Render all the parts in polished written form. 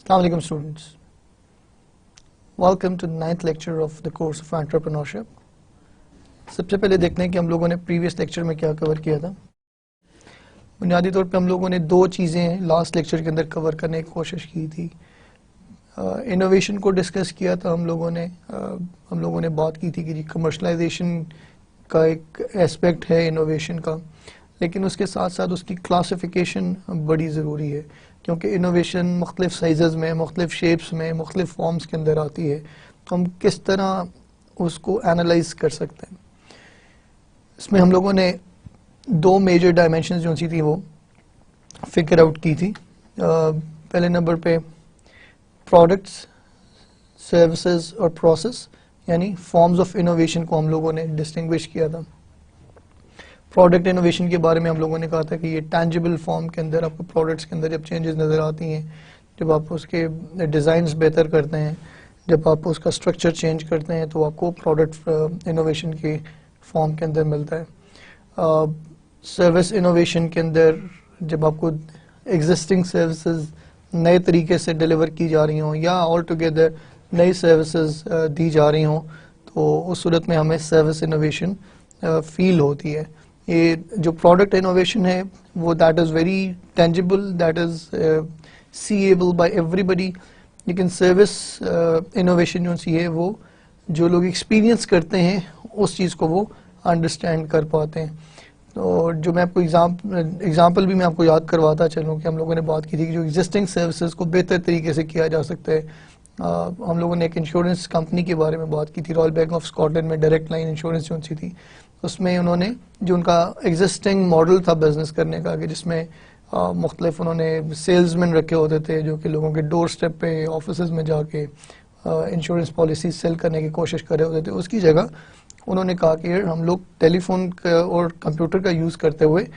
Assalamu alaikum students. Welcome to the 9th lecture of the course of entrepreneurship. सबसे पहले देखते हैं कि हम लोगों ने प्रीवियस लेक्चर में क्या कवर किया था. बुनियादी तौर पे हम लोगों ने दो चीज़ें लास्ट लेक्चर के अंदर कवर करने की कोशिश की थी. इनोवेशन को डिस्कस किया था हम लोगों ने बात की थी कि कमर्शलाइजेशन का एक एस्पेक्ट है इनोवेशन का, लेकिन उसके साथ साथ उसकी क्लासिफिकेशन बड़ी ज़रूरी है क्योंकि इनोवेशन मुख्तलिफ साइज़ में, मुख्तलिफ शेप्स में, मुख्तलिफ फॉर्म्स के अंदर आती है. तो हम किस तरह उसको एनालाइज कर सकते हैं. इसमें हम लोगों ने दो मेजर डायमेंशंस जो सी थी वो फिगर आउट की थी. पहले नंबर पे प्रोडक्ट्स, सर्विसेज और प्रोसेस यानी फॉर्म्स ऑफ इनोवेशन को हम लोगों ने डिस्टिंग्विश किया था. प्रोडक्ट इनोवेशन के बारे में हम लोगों ने कहा था कि ये टैंजिबल फॉर्म के अंदर आपको प्रोडक्ट्स के अंदर जब चेंजेस नज़र आती हैं, जब आप उसके डिज़ाइंस बेहतर करते हैं, जब आप उसका स्ट्रक्चर चेंज करते हैं, तो आपको प्रोडक्ट इनोवेशन के फॉर्म के अंदर मिलता है. सर्विस इनोवेशन के अंदर जब आपको एग्जिस्टिंग सर्विसेज नए तरीके से डिलीवर की जा रही हों या ऑल टुगेदर नई सर्विसेज दी जा रही हों, तो उस सूरत में हमें सर्विस इनोवेशन फील होती है. ये जो प्रोडक्ट इनोवेशन है वो that is very tangible, that is seeable by everybody. लेकिन सर्विस इनोवेशन जो सी है वो जो लोग एक्सपीरियंस करते हैं उस चीज़ को वो अंडरस्टैंड कर पाते हैं. तो जो मैं आपको एग्जांपल भी मैं आपको याद करवाता चलूँ कि हम लोगों ने बात की थी कि जो एग्जिस्टिंग सर्विसेज को बेहतर तरीके से किया जा सकता है. हम लोगों ने एक इंश्योरेंस कंपनी के बारे में बात की थी, रॉयल बैंक ऑफ स्कॉटलैंड में डायरेक्ट लाइन इंश्योरेंस जो सी थी. उसमें उन्होंने जो उनका एग्जिस्टिंग मॉडल था बिज़नेस करने का कि जिसमें मुख्तलिफ उन्होंने सेल्समैन रखे होते थे जो कि लोगों के डोर स्टेप पे ऑफिस में जाके इंश्योरेंस पॉलिसी सेल करने की कोशिश कर रहे होते थे. उसकी जगह उन्होंने कहा कि हम लोग टेलीफोन और कंप्यूटर का यूज़ करते हुए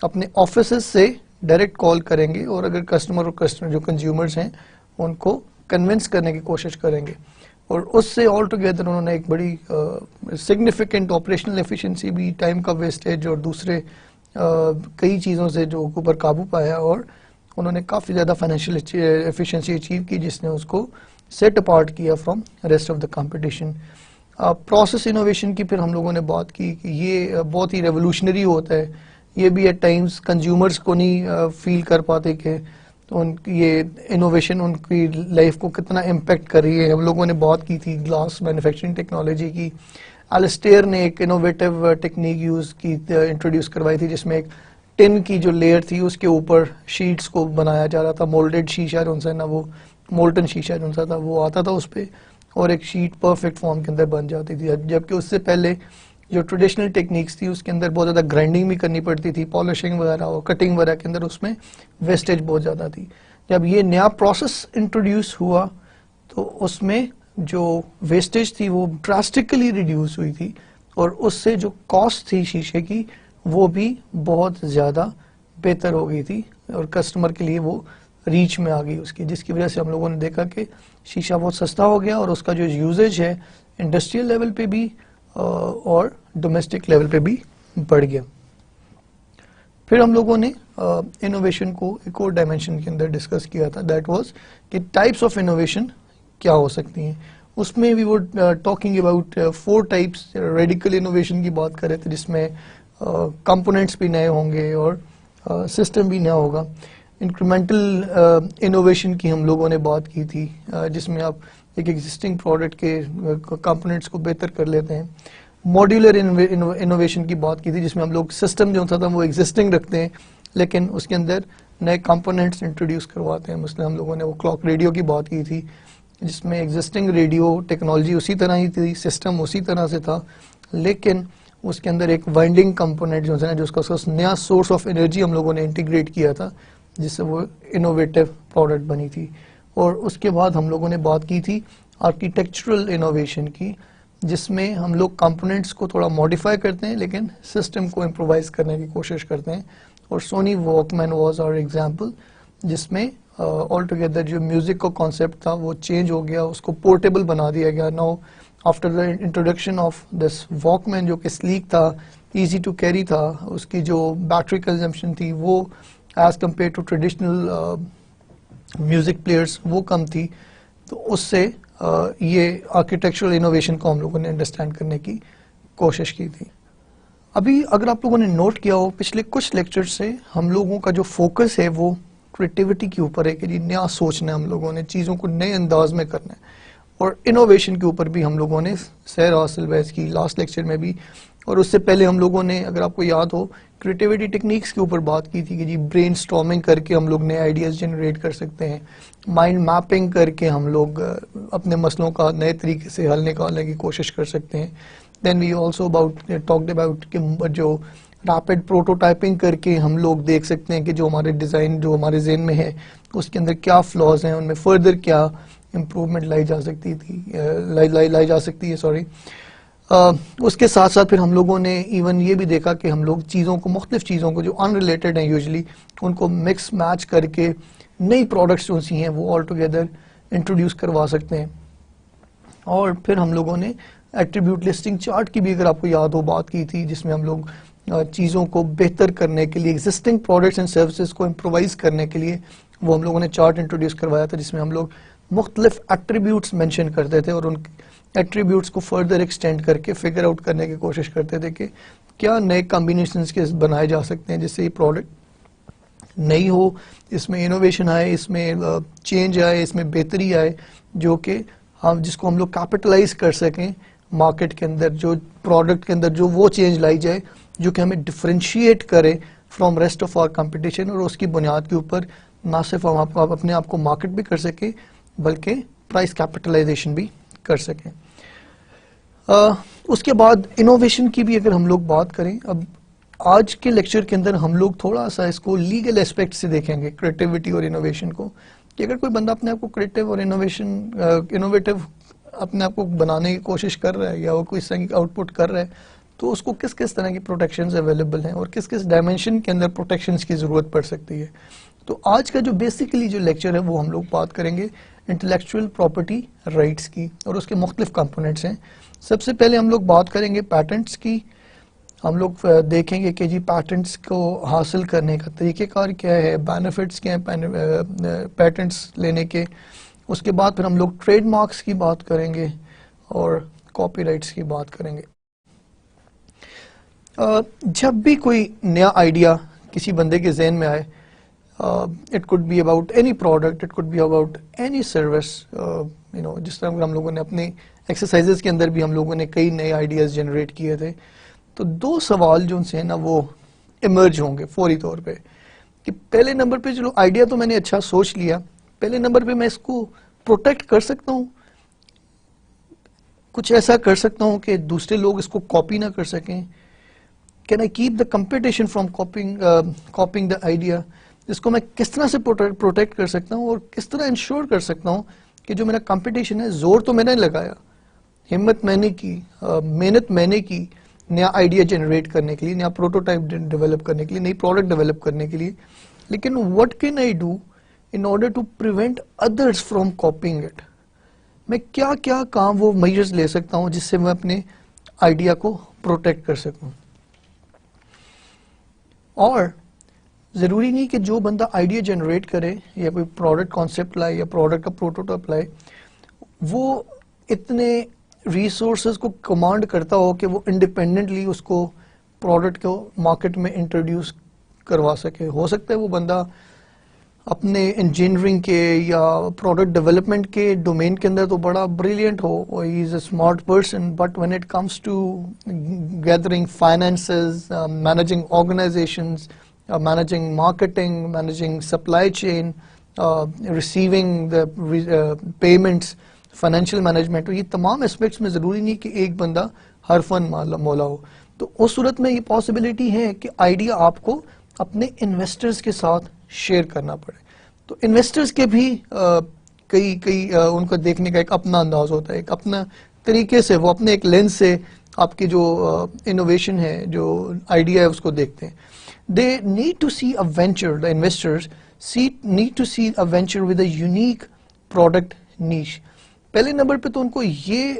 अपने ऑफिस से डायरेक्ट कॉल करेंगे और अगर कस्टमर जो कंज्यूमर्स हैं उनको कन्विंस करने की कोशिश करेंगे. और उससे ऑल टुगेदर उन्होंने एक बड़ी सिग्निफिकेंट ऑपरेशनल एफिशिएंसी भी, टाइम का वेस्टेज और दूसरे कई चीज़ों से जो ऊपर काबू पाया और उन्होंने काफ़ी ज़्यादा फाइनेंशियल एफिशिएंसी अचीव की जिसने उसको सेट अपार्ट किया from rest of the competition. Process innovation की फिर हम लोगों ने बात की कि ये बहुत ही रेवोल्यूशनरी होता है. ये भी एट टाइम्स कंज्यूमर्स को नहीं फील कर पाते कि तो उनकी ये इनोवेशन उनकी लाइफ को कितना इम्पेक्ट कर रही है. हम लोगों ने बात की थी ग्लास मैन्युफैक्चरिंग टेक्नोलॉजी की. एलिस्टेयर ने एक इनोवेटिव टेक्निक इंट्रोड्यूस करवाई थी जिसमें एक टिन की जो लेयर थी उसके ऊपर शीट्स को बनाया जा रहा था. मोल्डेड शीशा जो सा ना वो मोल्टन शीशा जो सा था वो आता था उस पर और एक शीट परफेक्ट फॉर्म के अंदर बन जाती थी. जबकि उससे पहले जो ट्रेडिशनल टेक्निक्स थी उसके अंदर बहुत ज़्यादा ग्राइंडिंग भी करनी पड़ती थी, पॉलिशिंग वगैरह और कटिंग वगैरह के अंदर उसमें वेस्टेज बहुत ज़्यादा थी. जब ये नया प्रोसेस इंट्रोड्यूस हुआ तो उसमें जो वेस्टेज थी वो ड्रास्टिकली रिड्यूस हुई थी और उससे जो कॉस्ट थी शीशे की वो भी बहुत ज़्यादा बेहतर हो गई थी और कस्टमर के लिए वो रीच में आ गई उसकी, जिसकी वजह से हम लोगों ने देखा कि शीशा बहुत सस्ता हो गया और उसका जो यूजेज है इंडस्ट्रियल लेवल पे भी और डोमेस्टिक लेवल पे भी बढ़ गया. फिर हम लोगों ने इनोवेशन को एक और डायमेंशन के अंदर डिस्कस किया था, दैट वाज कि टाइप्स ऑफ इनोवेशन क्या हो सकती हैं. उसमें we were talking about 4 types. Radical innovation की बात कर रहे थे जिसमें कंपोनेंट्स भी नए होंगे और सिस्टम भी नया होगा. इंक्रीमेंटल इनोवेशन की हम लोगों ने बात की थी जिसमें आप एक एग्जिस्टिंग प्रोडक्ट के कंपोनेंट्स को बेहतर कर लेते हैं. मॉड्यूलर इनोवेशन की बात की थी जिसमें हम लोग सिस्टम जो था वो एग्जिस्टिंग रखते हैं लेकिन उसके अंदर नए कंपोनेंट्स इंट्रोड्यूस करवाते हैं. मतलब हम लोगों ने वो क्लॉक रेडियो की बात की थी जिसमें एग्जिस्टिंग रेडियो टेक्नोलॉजी उसी तरह ही थी, सिस्टम उसी तरह से था, लेकिन उसके अंदर एक वाइंडिंग कंपोनेंट जो है उसका नया सोर्स ऑफ एनर्जी हम लोगों ने इंटीग्रेट किया था जिससे वो इनोवेटिव प्रोडक्ट बनी थी. और उसके बाद हम लोगों ने बात की थी आर्किटेक्चरल इनोवेशन की जिसमें हम लोग कंपोनेंट्स को थोड़ा मॉडिफाई करते हैं लेकिन सिस्टम को इम्प्रोवाइज करने की कोशिश करते हैं. और Sony Walkman was our example जिसमें ऑल टुगेदर जो म्यूज़िक का कॉन्सेप्ट था वो चेंज हो गया, उसको पोर्टेबल बना दिया गया. Now after the introduction of this Walkman जो कि स्लीक था, इजी टू कैरी था, उसकी जो बैटरी कंजम्पशन थी वो as compared to traditional music players وہ کم تھی، تو اس سے یہ آرکیٹیکچرل انوویشن کو ہم لوگوں نے انڈرسٹینڈ کرنے کی کوشش کی تھی. ابھی اگر آپ لوگوں نے نوٹ کیا ہو پچھلے کچھ لیکچر سے ہم لوگوں کا جو فوکس ہے وہ کریٹیوٹی کے اوپر ہے کہ جی نیا سوچنا ہے، ہم لوگوں نے چیزوں کو نئے انداز میں کرنا ہے، اور انوویشن کے اوپر بھی ہم لوگوں نے سیر حاصل بحث کی لاسٹ لیکچر میں بھی. اور اس سے پہلے ہم لوگوں نے اگر آپ کو یاد ہو کریٹیوٹی ٹیکنیکس کے اوپر بات کی تھی کہ جی برین سٹارمنگ کر کے ہم لوگ نئے آئیڈیاز جنریٹ کر سکتے ہیں، مائنڈ میپنگ کر کے ہم لوگ اپنے مسئلوں کا نئے طریقے سے حل نکالنے کی کوشش کر سکتے ہیں. دین وی آلسو ٹاکڈ اباؤٹ کہ جو ریپڈ پروٹوٹائپنگ کر کے ہم لوگ دیکھ سکتے ہیں کہ جو ہمارے ڈیزائن جو ہمارے ذہن میں ہے اس کے اندر کیا فلاز ہیں، ان میں فردر کیا امپروومنٹ لائی جا سکتی ہے سوری. اس کے ساتھ ساتھ پھر ہم لوگوں نے ایون یہ بھی دیکھا کہ ہم لوگ چیزوں کو مختلف چیزوں کو جو ان ریلیٹڈ ہیں یوزلی ان کو مکس میچ کر کے نئی پروڈکٹس جو سی ہیں وہ آل ٹوگیدر انٹروڈیوس کروا سکتے ہیں. اور پھر ہم لوگوں نے ایٹریبیوٹ لسٹنگ چارٹ کی بھی اگر آپ کو یاد ہو بات کی تھی، جس میں ہم لوگ چیزوں کو بہتر کرنے کے لیے ایگزسٹنگ پروڈکٹس اینڈ سروسز کو امپرووائز کرنے کے لیے وہ ہم لوگوں نے چارٹ انٹروڈیوس کروایا تھا، جس میں ہم لوگ مختلف ایٹریبیوٹس مینشن کرتے تھے اور ان ایٹریبیوٹس کو فردر ایکسٹینڈ کر کے فگر آؤٹ کرنے کی کوشش کرتے تھے کہ کیا نئے کمبینیشنز کے بنائے جا سکتے ہیں جس سے یہ پروڈکٹ نئی ہو، اس میں انوویشن آئے، اس میں چینج آئے، اس میں بہتری آئے، جو کہ ہم جس کو ہم لوگ کیپٹلائز کر سکیں مارکیٹ کے اندر، جو پروڈکٹ کے اندر جو وہ چینج لائی جائے جو کہ ہمیں ڈفرینشیٹ کرے from rest of our competition, اور اس کی بنیاد کے اوپر نہ صرف ہم اپنے آپ کو مارکیٹ بھی کر سکیں بلکہ پرائس کیپٹلائزیشن بھی کر سکیں. اس کے بعد انوویشن کی بھی اگر ہم لوگ بات کریں، اب آج کے لیکچر کے اندر ہم لوگ تھوڑا سا اس کو لیگل اسپیکٹ سے دیکھیں گے کریٹیوٹی اور انوویشن کو، کہ اگر کوئی بندہ اپنے آپ کو کریٹیو اور انوویٹو اپنے آپ کو بنانے کی کوشش کر رہا ہے یا وہ کوئی اس طرح کی آؤٹ پٹ کر رہا ہے تو اس کو کس کس طرح کی پروٹیکشنز اویلیبل ہیں اور کس کس ڈائمینشن کے اندر پروٹیکشنز کی ضرورت پڑ سکتی ہے. تو آج کا جو بیسیکلی جو لیکچر ہے وہ ہم لوگ بات کریں گے انٹلیکچوئل پراپرٹی رائٹس کی اور اس کے مختلف کمپوننٹس ہیں. سب سے پہلے ہم لوگ بات کریں گے پیٹنٹس کی. ہم لوگ دیکھیں گے کہ جی پیٹنٹس کو حاصل کرنے کا طریقہ کار کیا ہے، بینیفٹس کیا ہیں پیٹنٹس لینے کے. اس کے بعد پھر ہم لوگ ٹریڈ مارکس کی بات کریں گے اور کاپی رائٹس کی بات کریں گے. جب بھی کوئی نیا آئیڈیا کسی بندے کے ذہن میں آئے، it could be about any product, it could be about any service, جس طرح ہم لوگوں نے اپنے ایکسرسائزز کے اندر بھی ہم لوگوں نے کئی نئے آئیڈیاز جنریٹ کیے تھے، تو دو سوال جو ان سے ہیں نا وہ ایمرج ہوں گے فوری طور پہ کہ پہلے نمبر پہ چلو آئیڈیا تو میں نے اچھا سوچ لیا، پہلے نمبر پہ میں اس کو پروٹیکٹ کر سکتا ہوں، کچھ ایسا کر سکتا ہوں کہ دوسرے لوگ اس کو کاپی نہ کر سکیں. Can I keep the competition from copying the idea. اس کو میں کس طرح سے پروٹیکٹ کر سکتا ہوں اور کس طرح انشور کر سکتا ہوں کہ جو میرا کمپٹیشن ہے، زور تو میں نے لگایا، ہمت میں نے کی، محنت میں نے کی نیا آئیڈیا جنریٹ کرنے کے لیے، نیا پروٹوٹائپ ڈیولپ کرنے کے لیے، نئی پروڈکٹ ڈیولپ کرنے کے لیے، لیکن what can I do in order to prevent others from copying it. میں کیا کیا کام وہ میجرز لے سکتا ہوں جس سے میں اپنے آئیڈیا کو پروٹیکٹ کر سکوں. اور ضروری نہیں کہ جو بندہ آئیڈیا جنریٹ کرے یا کوئی پروڈکٹ کانسیپٹ لائے یا پروڈکٹ کا پروٹوٹائپ لائے وہ اتنے ریسورسز کو کمانڈ کرتا ہو کہ وہ انڈیپینڈنٹلی اس کو پروڈکٹ کو مارکیٹ میں انٹروڈیوس کروا سکے. ہو سکتا ہے وہ بندہ اپنے انجینئرنگ کے یا پروڈکٹ ڈیولپمنٹ کے ڈومین کے اندر تو بڑا بریلینٹ ہو، he is a smart person, but when it comes to gathering finances, managing organisations, managing marketing, managing supply chain, receiving the payments, financial management، یہ تمام اسپیکٹس میں ضروری نہیں کہ ایک بندہ ہر فن مولا ہو. تو اس صورت میں یہ پاسبلٹی ہے کہ آئیڈیا آپ کو اپنے انویسٹرز کے ساتھ شیئر کرنا پڑے. تو انویسٹرز کے بھی کئی ان کو دیکھنے کا ایک اپنا انداز ہوتا ہے، ایک اپنا طریقے سے وہ اپنے ایک لینس سے آپ کی جو انوویشن ہے، جو آئیڈیا ہے اس کو دیکھتے ہیں. They need to see a venture, the investors need to see a venture with a unique product niche. پہلے نمبر پہ تو ان کو یہ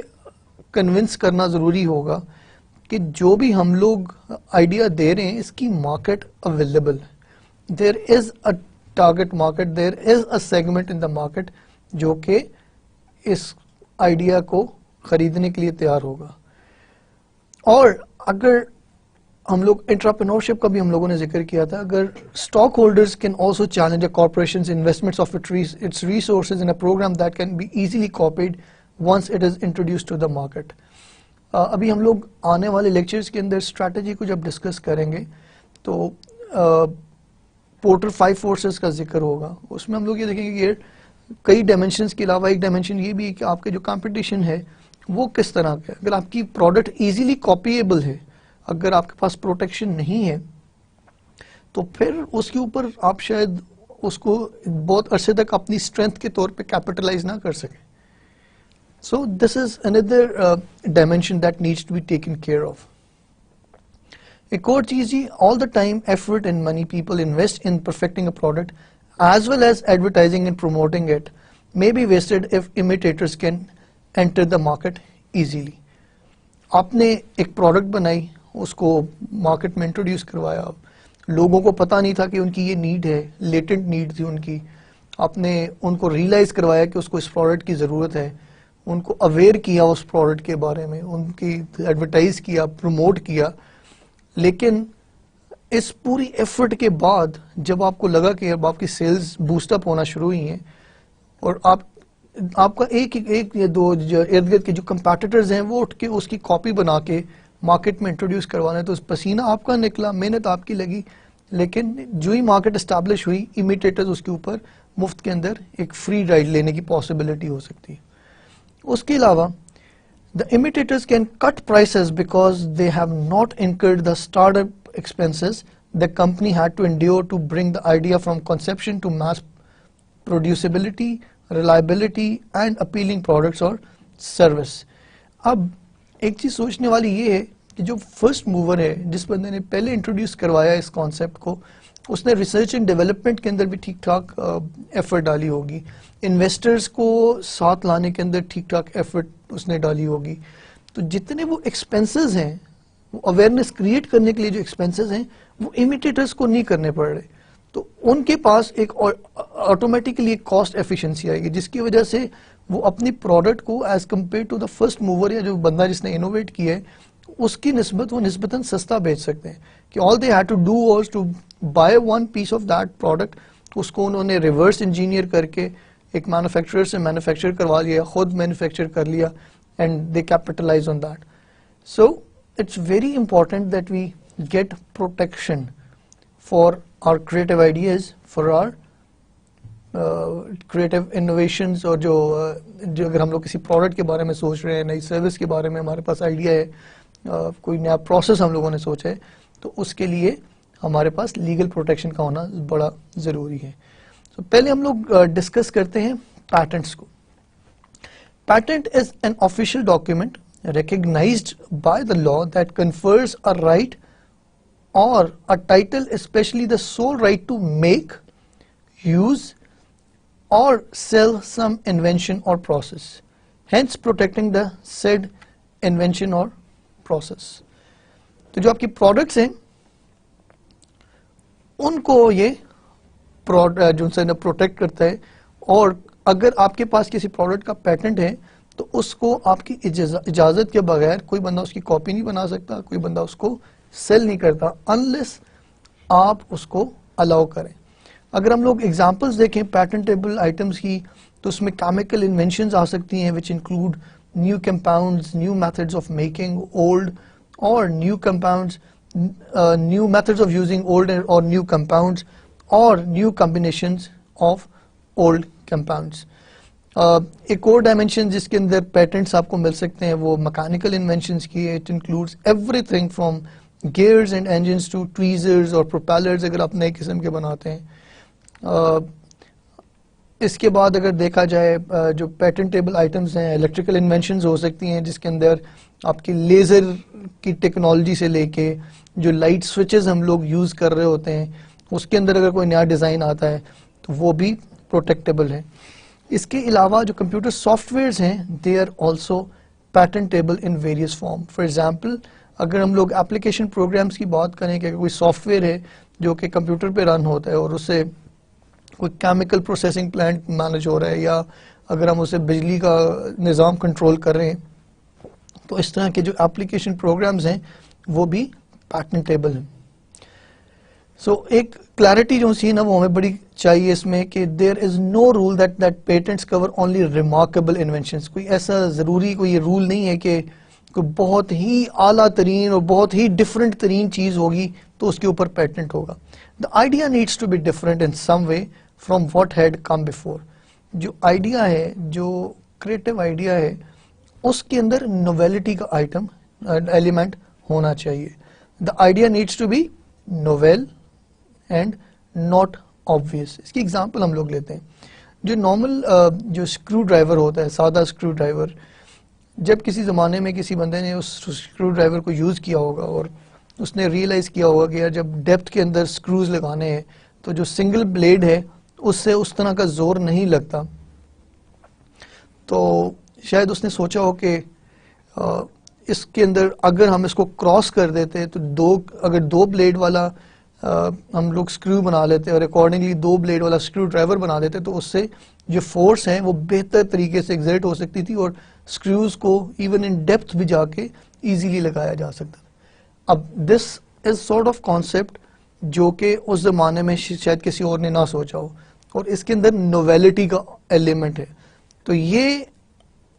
کنونس کرنا ضروری ہوگا کہ جو بھی ہم لوگ آئیڈیا دے رہے ہیں اس کی مارکیٹ اویلیبل ہے. There is a target market, there is a segment in the market جو کہ اس آئیڈیا کو خریدنے کے لیے تیار ہوگا. اور اگر ہم لوگ انٹرپرینورشپ کا بھی ہم لوگوں نے ذکر کیا تھا, اگر stockholders can also challenge a corporations investments of its resources in a program that can be easily copied once it is introduced to the market. ابھی ہم لوگ آنے والے لیکچرز کے اندر اسٹریٹجی کو جب ڈسکس کریں گے تو پورٹر 5 فورسز کا ذکر ہوگا. اس میں ہم لوگ یہ دیکھیں گے کہ کئی ڈائمینشنز کے علاوہ ایک ڈائمینشن یہ بھی ہے کہ آپ کے جو کمپٹیشن ہے وہ کس طرح کا ہے. اگر آپ کی پروڈکٹ ایزیلی کاپیبل ہے, اگر آپ کے پاس پروٹیکشن نہیں ہے, تو پھر اس کے اوپر آپ شاید اس کو بہت عرصے تک اپنی اسٹرینتھ کے طور پہ کیپٹلائز نہ کر سکیں. So this is another dimension that needs to be taken care of. ایک اور چیز جی, all the time effort and money people invest in perfecting a product as well as advertising and promoting it may be wasted if imitators can enter the market easily. آپ نے ایک product بنائی, اس کو market میں introduce کروایا, لوگوں کو پتہ نہیں تھا کہ ان کی یہ نیڈ ہے, لیٹنٹ نیڈ تھی ان کی, آپ نے ان کو ریئلائز کروایا کہ اس کو اس پروڈکٹ کی ضرورت ہے, ان کو اویئر کیا اس پروڈکٹ کے بارے میں, ان کی ایڈورٹائز کیا, پروموٹ کیا. لیکن اس پوری ایفرٹ کے بعد جب آپ کو لگا کہ اب آپ کی سیلز بوسٹ اپ ہونا شروع ہوئی ہیں اور آپ کا ایک یا دو ارد گرد کے جو کمپیٹیٹرز ہیں وہ اٹھ کے اس کی کاپی بنا کے مارکیٹ میں انٹروڈیوس کروانا, تو پسینہ آپ کا نکلا, محنت آپ کی لگی, لیکن جو ہی مارکیٹ اسٹیبلش ہوئی امیٹیٹرز اس کے اوپر مفت کے اندر ایک فری رائڈ لینے کی پاسبلٹی ہو سکتی ہے. اس کے علاوہ the imitators can cut prices because they have not incurred the startup expenses the company had to endure to bring the idea from conception to mass producibility, reliability and appealing products or service. اب ایک چیز سوچنے والی یہ ہے کہ جو first mover ہے, جس بندے نے پہلے انٹروڈیوس کروایا اس کانسیپٹ کو, اس نے ریسرچ اینڈ ڈیولپمنٹ کے اندر بھی ٹھیک ٹھاک ایفرٹ ڈالی ہوگی, انویسٹرز کو ساتھ لانے کے اندر ٹھیک ٹھاک ایفرٹ اس نے ڈالی ہوگی. تو جتنے وہ ایکسپینسز ہیں, وہ اویئرنیس کریٹ کرنے کے لیے جو ایکسپینسز ہیں وہ امیٹیٹرز کو نہیں کرنے پڑ رہے, تو ان کے پاس ایک آٹومیٹکلی کاسٹ ایفیشنسی آئے گی, جس کی وجہ سے وہ اپنی پروڈکٹ کو as compared to the first mover یا جو بندہ جس نے انوویٹ کیا ہے اس کی نسبت وہ نسبتاً سستا بیچ سکتے ہیں. کہ all they had to do was to buy one piece of that product, اس کو انہوں نے ریورس انجینئر کر کے ایک مینوفیکچرر سے مینوفیکچر کروا لیا, خود مینوفیکچر کر لیا, and they capitalise on that. So it's very important that we get protection for our creative ideas, for our creative innovations, اور جو اگر ہم لوگ کسی پروڈکٹ کے بارے میں سوچ رہے ہیں, نئی سروس کے بارے میں ہمارے پاس آئیڈیا ہے, کوئی نیا پروسیس ہم لوگوں نے سوچا ہے, تو اس کے لیے ہمارے پاس لیگل پروٹیکشن کا ہونا بڑا ضروری ہے. تو پہلے ہم لوگ ڈسکس کرتے ہیں پیٹنٹس کو. Patent is an official document recognized by the law that confers a right or a title, especially the sole right to make, use or sell some invention or process, hence protecting the said invention or process. تو جو آپ کی products ہیں ان کو یہ جو سے protect کرتا ہے, اور اگر آپ کے پاس کسی پروڈکٹ کا پیٹنٹ ہے تو اس کو آپ کی اجازت کے بغیر کوئی بندہ اس کی کاپی نہیں بنا سکتا, کوئی بندہ اس کو سیل نہیں کرتا انلیس آپ اس کو الاؤ کریں. اگر ہم لوگ ایگزامپلس دیکھیں پیٹنٹیبل آئٹمس کی, تو اس میں کیمیکل انوینشنز آ سکتی ہیں which include new compounds, new methods of making old or new compounds, new methods of using old or new compounds or new combinations of old compounds. ایک اور ڈائمینشن جس کے اندر پیٹنٹس آپ کو مل سکتے ہیں وہ میکینیکل انوینشنز کی ہے. It includes everything from gears and engines to tweezers اور پروپیلرز اگر آپ نئے قسم کے بناتے ہیں. اس کے بعد اگر دیکھا جائے جو پیٹنٹیبل آئٹمس ہیں, الیکٹریکل انوینشنز ہو سکتی ہیں جس کے اندر آپ کی لیزر کی ٹیکنالوجی سے لے کے جو لائٹ سوئچز ہم لوگ یوز کر رہے ہوتے ہیں اس کے اندر اگر کوئی نیا ڈیزائن آتا ہے تو وہ بھی پروٹیکٹیبل ہے. اس کے علاوہ جو کمپیوٹر سافٹ ویئرز ہیں they are also patentable in various form. For example اگر ہم لوگ اپلیکیشن پروگرامس کی بات کریں کہ کوئی سافٹ ویئر ہے جو کہ کمپیوٹر پہ رن ہوتا ہے اور اسے کوئی کیمیکل پروسیسنگ پلانٹ مینج ہو رہا ہے یا اگر ہم اسے بجلی کا نظام کنٹرول کر رہے ہیں تو اس طرح کے جو اپلیکیشن پروگرامز ہیں وہ بھی پیٹنٹیبل ہیں. سو ایک کلیئرٹی جو سی نا وہ ہمیں بڑی چاہیے اس میں کہ there is no rule that patents cover only remarkable inventions. کوئی ایسا ضروری کوئی یہ رول نہیں ہے کہ کوئی بہت ہی اعلیٰ ترین اور بہت ہی ڈفرینٹ ترین چیز ہوگی تو اس کے اوپر پیٹنٹ ہوگا. The idea needs to be different in some way from what had come before. جو آئیڈیا ہے, جو کریٹو آئیڈیا ہے, اس کے اندر نویلٹی کا آئٹم ایلیمنٹ ہونا چاہیے. The idea needs to be novel and not obvious. اس کی ایگزامپل ہم لوگ لیتے ہیں. جو نارمل جو اسکرو ڈرائیور ہوتا ہے, سادہ اسکرو ڈرائیور, جب کسی زمانے میں کسی بندے نے اس اسکرو ڈرائیور کو یوز کیا ہوگا اور اس نے ریئلائز کیا ہوگا کہ یار جب ڈیپتھ کے اندر اسکروز لگانے ہیں تو جو سنگل بلیڈ ہے اس سے اس طرح کا زور نہیں لگتا, تو شاید اس نے سوچا ہو کہ اس کے اندر اگر ہم اس کو کراس کر دیتے تو اگر دو بلیڈ والا ہم لوگ اسکرو بنا لیتے اور اکارڈنگلی دو بلیڈ والا اسکرو ڈرائیور بنا دیتے تو اس سے جو فورس ہے وہ بہتر طریقے سے ایگزرٹ ہو سکتی تھی اور اسکروز کو ایون ان ڈیپتھ بھی جا کے ایزیلی لگایا جا سکتا تھا. اب دس از سارٹ آف کانسیپٹ جو کہ اس زمانے میں شاید کسی اور نے نہ سوچا ہو, اور اس کے اندر نوویلٹی کا ایلیمنٹ ہے. تو یہ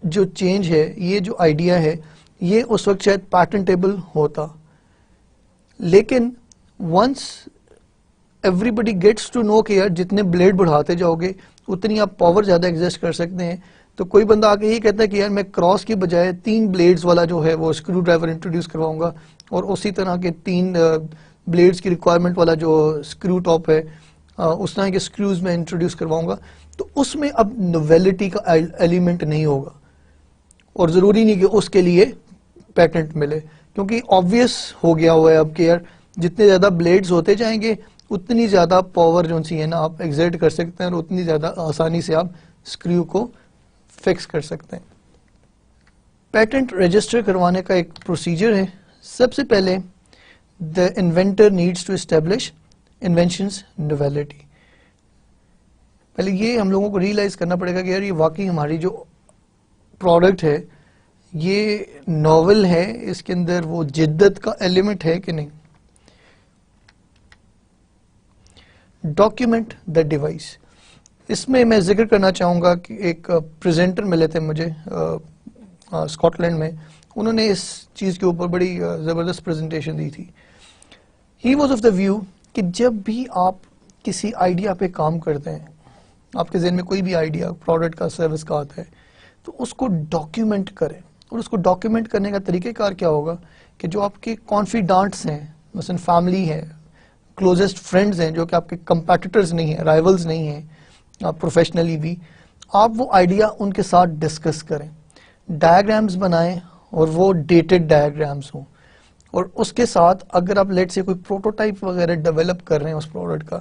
جو چینج ہے, یہ جو آئیڈیا ہے, یہ اس وقت شاید پیٹنٹیبل ہوتا, لیکن once everybody gets to know کہ یار جتنے بلیڈ بڑھاتے جاؤ گے اتنی آپ پاور زیادہ ایگزسٹ کر سکتے ہیں, تو کوئی بندہ آ کے یہ کہتا ہے کہ یار میں کراس کی بجائے 3 بلیڈز والا جو ہے وہ اسکرو ڈرائیور انٹروڈیوس کرواؤں گا اور اسی طرح کے 3 بلیڈز کی ریکوائرمنٹ والا جو اسکرو ٹاپ ہے اس طرح کے اسکروز میں انٹروڈیوس کرواؤں گا, تو اس میں اب نوویلٹی کا ایلیمنٹ نہیں ہوگا اور ضروری نہیں کہ اس کے لیے پیٹنٹ ملے, کیونکہ آبویس ہو گیا ہوا ہے اب کہ یار جتنے زیادہ بلیڈز ہوتے جائیں گے اتنی زیادہ پاور جو سی ہے نا آپ ایگزرٹ کر سکتے ہیں اور اتنی زیادہ آسانی سے آپ اسکرو کو فکس کر سکتے ہیں. پیٹنٹ رجسٹر کروانے کا ایک پروسیجر ہے. سب سے پہلے the inventor needs to establish invention's novelty. پہلے یہ ہم لوگوں کو ریئلائز کرنا پڑے گا کہ یار یہ واقعی ہماری جو پروڈکٹ ہے یہ ناول ہے, اس کے اندر وہ جدت کا ایلیمنٹ ہے کہ نہیں. Document the device. اس میں میں ذکر کرنا چاہوں گا کہ ایک پریزنٹر ملے تھے مجھے اسکاٹ لینڈ میں, انہوں نے اس چیز کے اوپر بڑی زبردست پریزنٹیشن دی تھی. He was of the view کہ جب بھی آپ کسی آئیڈیا پہ کام کرتے ہیں, آپ کے ذہن میں کوئی بھی آئیڈیا پروڈکٹ کا سروس کا آتا ہے تو اس کو ڈاکیومنٹ کریں. اور اس کو ڈاکیومنٹ کرنے کا طریقہ کار کیا ہوگا کہ جو آپ کے کانفیڈانٹس ہیں, مثلا فیملی ہے, کلوزسٹ فرینڈز ہیں جو کہ آپ کے کمپیٹیٹرز نہیں ہیں, رائیولز نہیں ہیں, آپ پروفیشنلی بھی, آپ وہ آئیڈیا ان کے ساتھ ڈسکس کریں, ڈائیگرامز بنائیں اور وہ ڈیٹڈ ڈائیگرامز ہوں, اور اس کے ساتھ اگر آپ لیٹ سے کوئی پروٹوٹائپ وغیرہ ڈیولپ کر رہے ہیں اس پروڈکٹ کا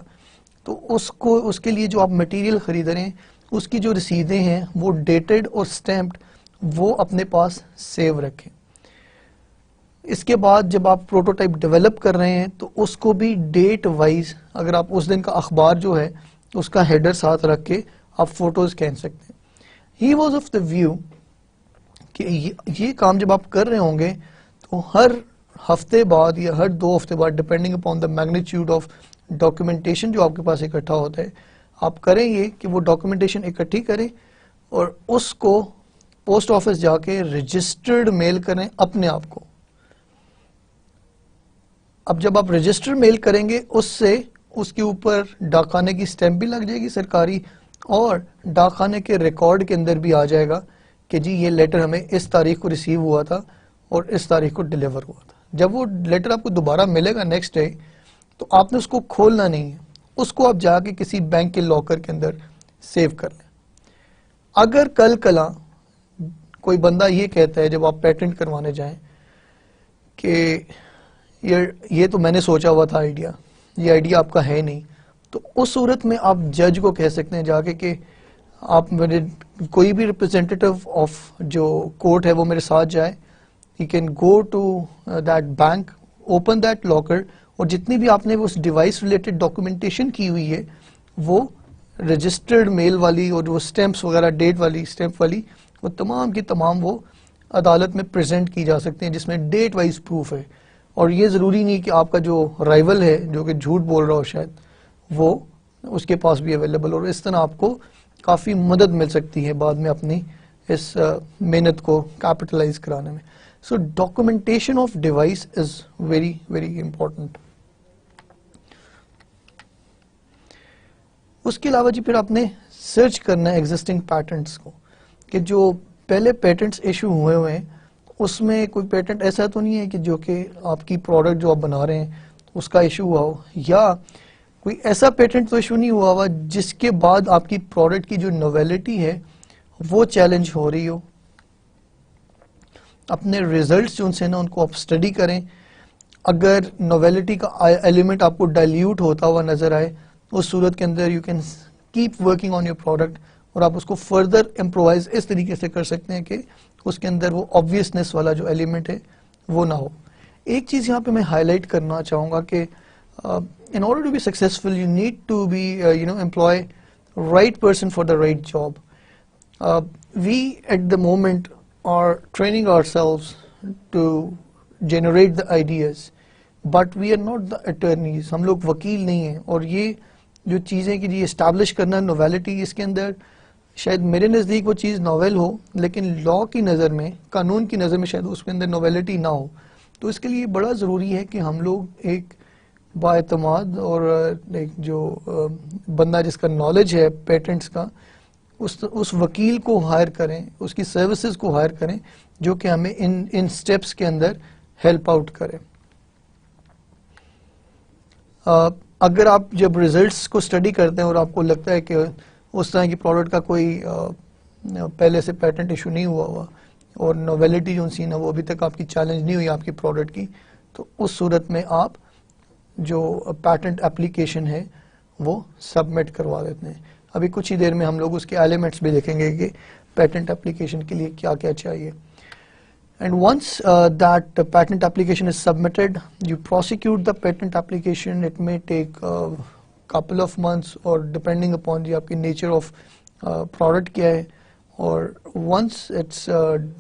تو اس کے لیے جو آپ مٹیریل خرید رہے ہیں اس کی جو رسیدیں ہیں وہ ڈیٹڈ اور اسٹیمپڈ وہ اپنے پاس سیو رکھیں. اس کے بعد جب آپ پروٹوٹائپ ڈیولپ کر رہے ہیں تو اس کو بھی ڈیٹ وائز, اگر آپ اس دن کا اخبار جو ہے اس کا ہیڈر ساتھ رکھ کے آپ فوٹوز کھینچ سکتے ہیں. He was of the view کہ یہ کام جب آپ کر رہے ہوں گے تو ہر ہفتے بعد یا ہر 2 ہفتے بعد depending upon the magnitude of documentation جو آپ کے پاس اکٹھا ہوتا ہے, آپ کریں یہ کہ وہ ڈاکیومنٹیشن اکٹھی کریں اور اس کو پوسٹ آفس جا کے رجسٹرڈ میل کریں اپنے آپ کو. اب جب آپ رجسٹر میل کریں گے اس سے اس کے اوپر ڈاک خانے کی اسٹیمپ بھی لگ جائے گی سرکاری, اور ڈاک خانے کے ریکارڈ کے اندر بھی آ جائے گا کہ جی یہ لیٹر ہمیں اس تاریخ کو ریسیو ہوا تھا اور اس تاریخ کو ڈیلیور ہوا تھا. جب وہ لیٹر آپ کو دوبارہ ملے گا نیکسٹ ڈے تو آپ نے اس کو کھولنا نہیں ہے, اس کو آپ جا کے کسی بینک کے لاکر کے اندر سیو کر لیں. اگر کل کلا کوئی بندہ یہ کہتا ہے جب آپ پیٹنٹ کروانے جائیں کہ یہ تو میں نے سوچا ہوا تھا آئیڈیا, یہ آئیڈیا آپ کا ہے نہیں, تو اس صورت میں آپ جج کو کہہ سکتے ہیں جا کے کہ آپ میرے کوئی بھی ریپرزینٹیو آف جو کورٹ ہے وہ میرے ساتھ جائے, he can go to that bank, open that locker, اور جتنی بھی آپ نے اس ڈیوائس ریلیٹڈ ڈاکیومنٹیشن کی ہوئی ہے وہ رجسٹرڈ میل والی اور جو اسٹیمپس وغیرہ ڈیٹ والی اسٹیمپ والی وہ تمام کی تمام وہ عدالت میں پریزنٹ کی جا سکتے ہیں جس میں ڈیٹ وائز پروف ہے. اور یہ ضروری نہیں کہ آپ کا جو رائیول ہے جو کہ جھوٹ بول رہا ہو شاید وہ اس کے پاس بھی اویلیبل. اور اس طرح آپ کو کافی مدد مل سکتی ہے بعد میں اپنی اس محنت کو کیپٹلائز کرانے میں. So documentation of device is very very important. اس کے علاوہ جی پھر آپ نے سرچ کرنا ہے ایگزسٹنگ پیٹنٹس کو کہ جو پہلے پیٹنٹس ایشو ہوئے ہیں اس میں کوئی پیٹنٹ ایسا تو نہیں ہے کہ جو کہ آپ کی پروڈکٹ جو آپ بنا رہے ہیں اس کا ایشو ہوا ہو, یا کوئی ایسا پیٹنٹ تو ایشو نہیں ہوا ہوا جس کے بعد آپ کی پروڈکٹ کی جو نویلٹی ہے وہ چیلنج ہو رہی ہو. اپنے ریزلٹس جو ان سے نا ان کو آپ اسٹڈی کریں. اگر نویلٹی کا ایلیمنٹ آپ کو ڈائلیوٹ ہوتا ہوا نظر آئے اس صورت کے اندر you can keep working on your product اور آپ اس کو فردر امپرووائز اس طریقے سے کر سکتے ہیں کہ اس کے اندر وہ آبویسنس والا جو ایلیمنٹ ہے وہ نہ ہو. ایک چیز یہاں پہ میں ہائی لائٹ کرنا چاہوں گا کہ in order to be successful you need to be employ right person for the right job. We at the moment are training ourselves to generate the ideas but we are not the attorneys. ہم لوگ وکیل نہیں ہیں اور یہ جو چیزیں کہ یہ اسٹیبلش کرنا نویلٹی اس کے اندر شاید میرے نزدیک وہ چیز ناول ہو لیکن لا کی نظر میں قانون کی نظر میں شاید اس کے اندر نویلٹی نہ ہو. تو اس کے لیے بڑا ضروری ہے کہ ہم لوگ ایک با اعتماد اور ایک جو بندہ جس کا نالج ہے پیٹنٹس کا اس وکیل کو ہائر کریں, اس کی سروسز کو ہائر کریں جو کہ ہمیں ان سٹیپس کے اندر ہیلپ آؤٹ کرے. اگر آپ جب ریزلٹس کو اسٹڈی کرتے ہیں اور آپ کو لگتا ہے کہ اس طرح کی پروڈکٹ کا کوئی پہلے سے پیٹنٹ ایشو نہیں ہوا ہوا اور نویلٹی جو سی نا وہ ابھی تک آپ کی چیلنج نہیں ہوئی آپ کی پروڈکٹ کی, تو اس صورت میں آپ جو پیٹنٹ اپلیکیشن ہے وہ سبمٹ کروا دیتے ہیں. ابھی کچھ ہی دیر میں ہم لوگ اس کے ایلیمنٹس بھی دیکھیں گے کہ پیٹنٹ اپلیکیشن کے لیے کیا کیا چاہیے. And once that patent application is submitted, you prosecute the patent application. It may take a couple of months or depending upon the aapki nature of product kya hai. اور once it's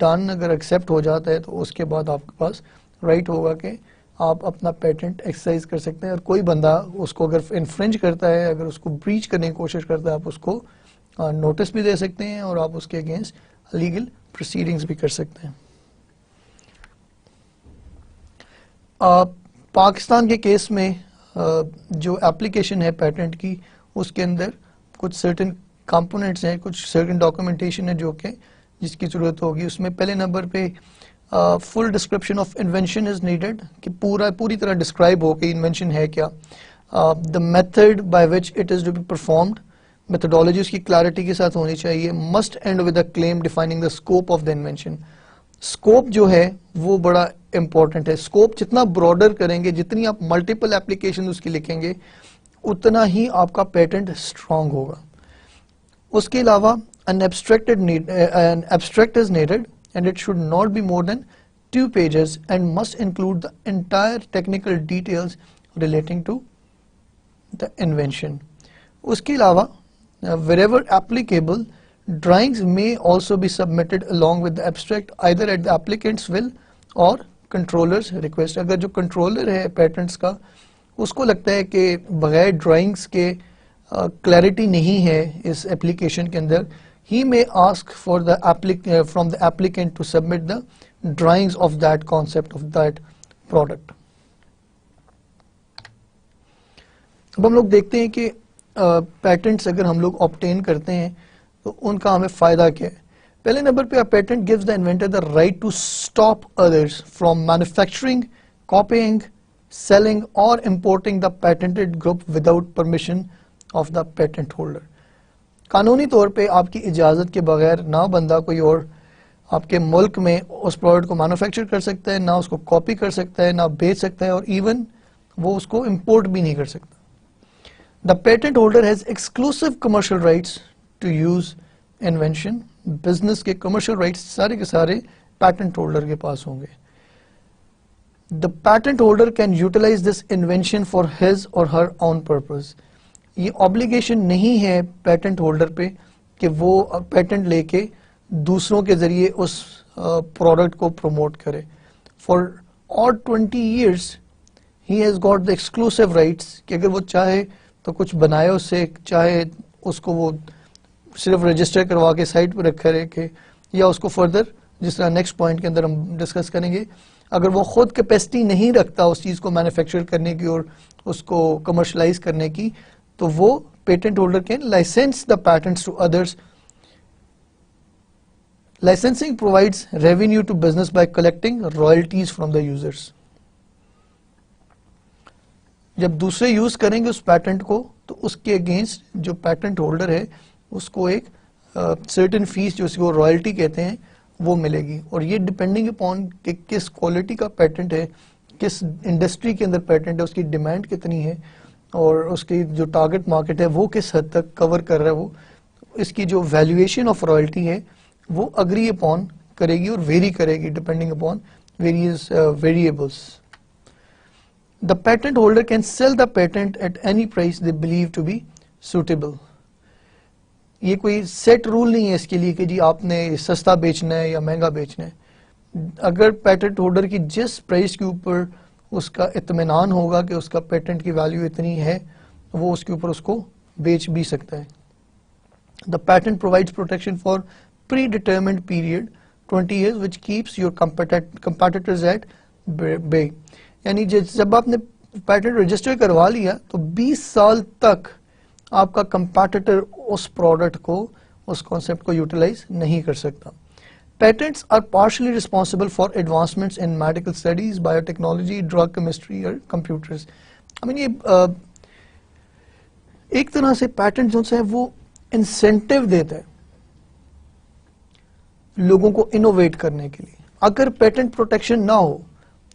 done اگر accept ہو جاتا ہے تو اس کے بعد آپ کے پاس right ہوگا کہ آپ اپنا پیٹنٹ ایکسرسائز کر سکتے ہیں. اور کوئی بندہ اس کو اگر انفرنج کرتا ہے, اگر اس کو بریچ کرنے کی کوشش کرتا ہے, آپ اس کو نوٹس بھی دے سکتے ہیں اور آپ اس کے اگینسٹ لیگل پروسیڈنگز بھی کر سکتے ہیں. پاکستان کے کیس میں جو اپلیکیشن ہے پیٹنٹ کی اس کے اندر کچھ سرٹن کمپوننٹس ہیں, کچھ سرٹن ڈاکومنٹیشن ہے جو کہ جس کی ضرورت ہوگی. اس میں پہلے نمبر پہ full description of invention is needed کہ پوری طرح ڈسکرائب ہو کہ انوینشن ہے کیا, the method by which it is to be performed, methodology اس کی کلیئرٹی کے ساتھ ہونی چاہیے. Must end with a claim defining the scope of the invention. Scope جو ہے وہ بڑا امپورٹنٹ ہے. اسکوپ جتنا براڈر کریں گے, جتنی آپ ملٹیپل اپلیکیشن اس کی لکھیں گے اتنا ہی آپ کا پیٹنٹ اسٹرانگ ہوگا. اس کے علاوہ an abstract is needed and it should not be more than 2 pages and must include the entire technical details relating to the invention. اس کے علاوہ wherever applicable, drawings may also be submitted along with the abstract either at the applicant's will or controller's request. اگر جو controller ہے patents کا اس کو لگتا ہے کہ بغیر ڈرائنگس کے کلیئرٹی نہیں ہے اس اپلیکیشن کے اندر, he may ask for the from the applicant to submit the drawings of that concept of that product. اب ہم لوگ دیکھتے ہیں کہ پیٹنٹس اگر ہم لوگ obtain کرتے ہیں تو ان کا ہمیں فائدہ کیا ہے. پہلے نمبر پہ patent gives the inventor the right to stop others from manufacturing, copying, selling or importing the patented group without permission of the patent holder. قانونی طور پہ آپ کی اجازت کے بغیر نہ بندہ کوئی اور آپ کے ملک میں اس پروڈکٹ کو مینوفیکچر کر سکتا ہے, نہ اس کو کاپی کر سکتا ہے, نہ بیچ سکتا ہے, اور ایون وہ اس کو امپورٹ بھی نہیں کر سکتا. The patent holder has exclusive commercial rights to use invention. Business کے کمرشل رائٹس سارے کے سارے پیٹنٹ ہولڈر کے پاس ہوں گے. The patent holder can utilize this invention for his or her own purpose. یہ obligation نہیں ہے پیٹنٹ ہولڈر پہ کہ وہ پیٹنٹ لے کے دوسروں کے ذریعے اس پروڈکٹ کو پروموٹ کرے. فار اور 20 years he has got the exclusive rights کہ اگر وہ چاہے تو کچھ بنائے اس سے, چاہے اس کو وہ صرف رجسٹر کروا کے سائٹ پہ رکھا رکھے, یا اس کو فردر جس طرح نیکسٹ پوائنٹ کے اندر ہم ڈسکس کریں گے, اگر وہ خود کیپیسٹی نہیں رکھتا اس چیز کو مینوفیکچر کرنے کی اور اس کو کمرشلائز کرنے کی, تو وہ patent holder can license the patents to others. Licensing provides revenue to business by collecting royalties from the users. جب دوسرے یوز کریں گے اس پیٹنٹ کو تو اس کے اگینسٹ جو پیٹنٹ ہولڈر ہے اس کو ایک سرٹن فیس جو اس کو رائلٹی کہتے ہیں وہ ملے گی, اور یہ ڈپینڈنگ اپون کہ کس کوالٹی کا پیٹنٹ ہے, کس انڈسٹری کے اندر پیٹنٹ ہے, اس کی ڈیمانڈ کتنی ہے, اور اس کی جو ٹارگٹ مارکیٹ ہے وہ کس حد تک کور کر رہا ہے, وہ اس کی جو ویلیویشن آف رائلٹی ہے وہ اگری اپون کرے گی اور ویری کرے گی depending upon various variables. The patent holder can sell the patent at any price they believe to be suitable. یہ کوئی سیٹ رول نہیں ہے اس کے لیے کہ جی آپ نے سستا بیچنا ہے یا مہنگا بیچنا ہے. اگر پیٹنٹ ہولڈر کی جس پرائس کے اوپر اس کا اطمینان ہوگا کہ اس کا پیٹنٹ کی ویلیو اتنی ہے, وہ اس کے اوپر اس کو بیچ بھی سکتا ہے. The patent provides protection for predetermined period 20 years which keeps your competitors at bay. یعنی جب آپ نے پیٹنٹ رجسٹر کروا لیا تو 20 سال تک آپ کا کمپیٹیٹر اس پروڈکٹ کو, اس کانسیپٹ کو یوٹیلائز نہیں کر سکتا. Patents are partially responsible for advancements in medical studies, biotechnology, drug chemistry اور کمپیوٹرز. یہ ایک طرح سے پیٹنٹ جو ہے وہ انسینٹیو دیتا ہے لوگوں کو انوویٹ کرنے کے لیے. اگر پیٹنٹ پروٹیکشن نہ ہو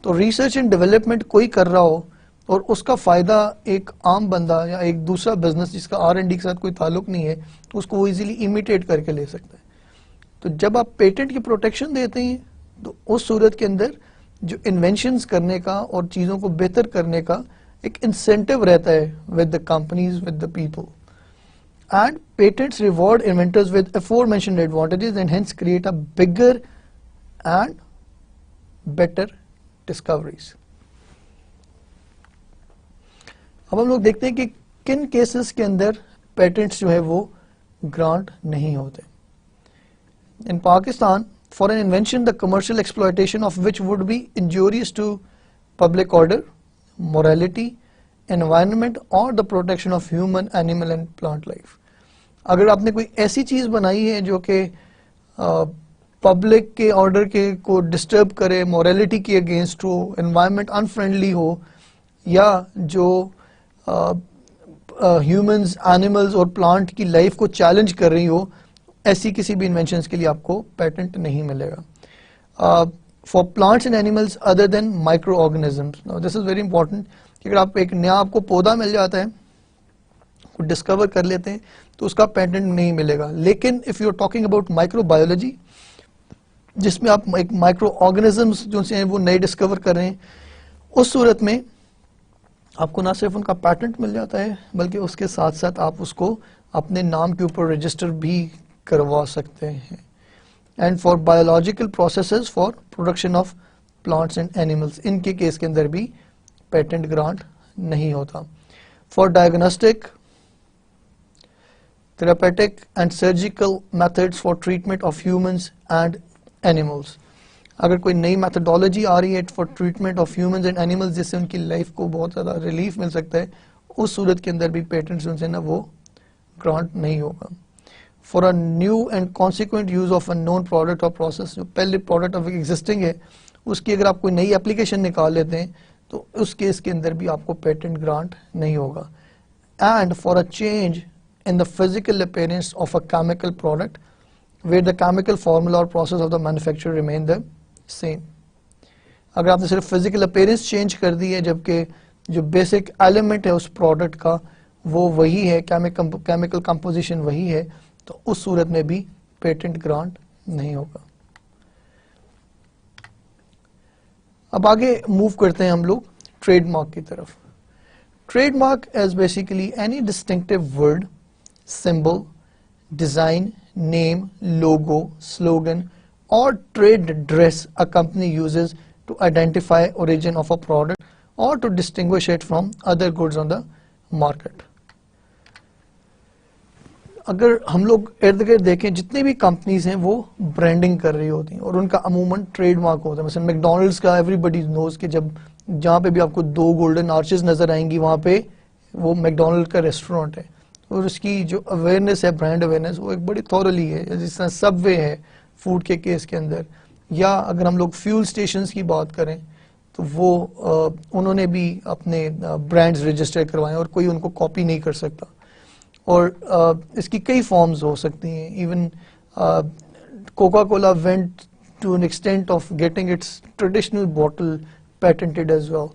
تو ریسرچ اینڈ ڈیولپمنٹ کوئی کر رہا ہو اور اس کا فائدہ ایک عام بندہ یا ایک دوسرا بزنس جس کا R&D کے ساتھ کوئی تعلق نہیں ہے تو اس کو وہ ایزیلی امیٹیٹ کر کے لے سکتا ہے. تو جب آپ پیٹنٹ کی پروٹیکشن دیتے ہیں تو اس صورت کے اندر جو انوینشنز کرنے کا اور چیزوں کو بہتر کرنے کا ایک انسینٹیو رہتا ہے with the companies, with the people. And patents reward inventors with aforementioned advantages and hence create a bigger and better discoveries. اب ہم لوگ دیکھتے ہیں کہ کن کیسز کے اندر پیٹنٹس جو ہے وہ گرانٹ نہیں ہوتے. In Pakistan, for an invention, the commercial exploitation of which would be injurious to public order, morality, environment or the protection of human, animal and plant life. اگر آپ نے کوئی ایسی چیز بنائی ہے جو کہ پبلک کے آرڈر کے کو ڈسٹرب کرے, مورالٹی کے اگینسٹ ہو, انوائرمنٹ انفرینڈلی ہو, یا جو ہیومنز, اینیملز اور پلانٹ کی لائف کو چیلنج کر رہی ہو, ایسی کسی بھی انوینشنز کے لیے آپ کو پیٹنٹ نہیں ملے گا. For plants and animals other than microorganisms. This is very important کہ اگر آپ ایک نیا آپ کو پودا مل جاتا ہے, کو ڈسکور کر لیتے ہیں تو اس کا پیٹنٹ نہیں ملے گا. لیکن if you are talking about microbiology, جس میں آپ ایک مائکرو آرگنزمس جو ہیں وہ نئے ڈسکور کر رہے ہیں, اس صورت میں آپ کو نہ صرف ان کا پیٹنٹ مل جاتا ہے بلکہ اس کے ساتھ ساتھ آپ اس کو اپنے نام کے اوپر رجسٹر بھی کروا سکتے ہیں. And for biological processes for production of plants and animals, ان کے کیس کے اندر بھی پیٹنٹ گرانٹ نہیں ہوتا. For diagnostic, therapeutic and surgical methods for treatment of humans and animals. اگر کوئی نئی میتھڈالوجی آ رہی ہے for treatment of humans and animals جس سے ان کی لائف کو بہت زیادہ ریلیف مل سکتا ہے, اس صورت کے اندر بھی پیٹنٹس ان سے نا وہ گرانٹ نہیں ہوگا. For a new and consequent use of a known product اور پروسیس, جو پہلے پروڈکٹ آف ایگزسٹنگ ہے اس کی اگر آپ کوئی نئی اپلیکیشن نکال لیتے ہیں تو اس کیس کے اندر بھی آپ کو پیٹنٹ گرانٹ نہیں ہوگا. And for a change in the physical appearance of a chemical product where the chemical formula or process of the manufacturer remain the same. اگر آپ نے صرف physical appearance change کر دی ہے جبکہ جو basic element ہے اس product کا وہ وہی ہے, chemical composition وہی ہے, تو اس صورت میں بھی patent grant نہیں ہوگا. اب آگے موو کرتے ہیں ہم لوگ ٹریڈ مارک کی طرف. Trademark is basically any distinctive word, symbol, design, name, logo, slogan, or trade dress a company uses to identify origin of a product or to distinguish it from other goods on the market. अगर हम लोग इर्द गिर्द देखें जितनी भी companies हैं वो ब्रांडिंग कर रही होती हैं और उनका अमूमन ट्रेडमार्क होता है. मसलन मैकडॉनल्ड्स का एवरीबडी नोज कि जब जहाँ पे भी आपको 2 गोल्डन आर्चेस नजर आएंगी वहाँ पे वो मैकडॉनल्ड का रेस्टोरेंट है और उसकी जो अवेयरनेस है, ब्रांड अवेयरनेस, वो एक बड़ी थॉरली है. जिस तरह सबवे है फूड के केस के अंदर, या अगर हम लोग फ्यूल स्टेशंस की बात करें तो वो उन्होंने भी अपने ब्रांड्स रजिस्टर करवाए और कोई उनको कॉपी नहीं कर सकता. और इसकी कई फॉर्म्स हो सकती हैं. Even Coca Cola went to an extent of getting its traditional bottle patented as well.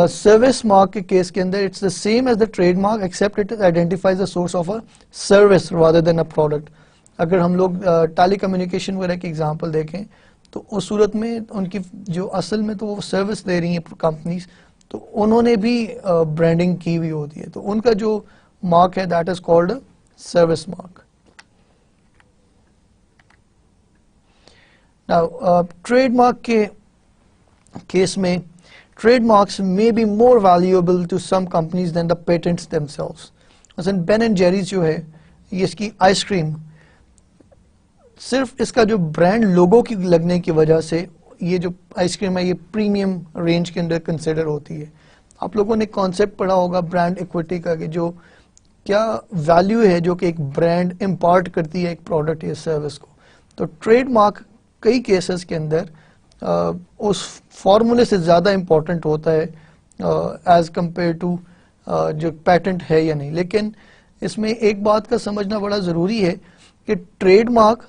Service mark के केस के अंदर it's the same as the trademark except it identifies the source of a service rather than a product. अगर हम लोग tele communication वगैरह की example देखें तो उस सूरत में उनकी जो असल में तो वो सर्विस दे रही हैं कंपनीज, तो उन्होंने भी ब्रांडिंग की हुई होती है. तो उनका जो मार्क है that is called service mark. Now trademark के केस में trademarks may be more valuable to some companies than the patents themselves. मसलन Ben and Jerry's जो है ये इसकी आइसक्रीम, सिर्फ इसका जो ब्रांड लोगो की लगने की वजह से ये जो आइसक्रीम है ये प्रीमियम रेंज के अंदर कंसिडर होती है. आप लोगों ने कॉन्सेप्ट पढ़ा होगा ब्रांड इक्विटी का कि जो क्या वैल्यू है जो कि एक ब्रांड इम्पार्ट करती है एक प्रोडक्ट या सर्विस को. तो ट्रेडमार्क कई केसेस के अंदर उस फॉर्मूले से ज़्यादा इम्पोर्टेंट होता है एज कंपेयर टू जो पेटेंट है या नहीं. लेकिन इसमें एक बात का समझना बड़ा ज़रूरी है कि trademark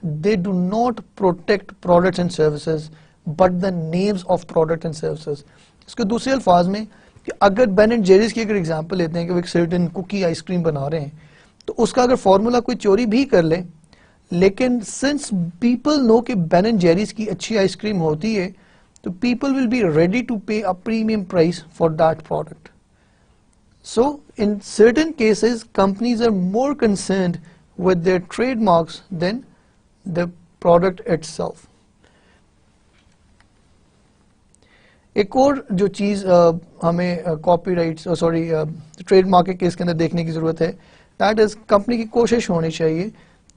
they do not protect products and services but the names of product and services. इसके दूसरे अल्फाज में कि अगर बेन एंड जेरीज की अगर एग्जांपल लेते हैं कि वो एक सर्टेन कुकी आइसक्रीम बना रहे हैं तो उसका अगर फॉर्मूला कोई चोरी भी कर ले, लेकिन सिंस पीपल नो कि बेन एंड जेरीज की अच्छी आइसक्रीम होती है तो people will be ready to pay a premium price for that product. So in certain cases companies are more concerned with their trademarks than the product itself. एक और जो चीज हमें कॉपीराइट्स ट्रेडमार्क के केस के अंदर देखने की जरूरत है, दैट इज कंपनी की कोशिश होनी चाहिए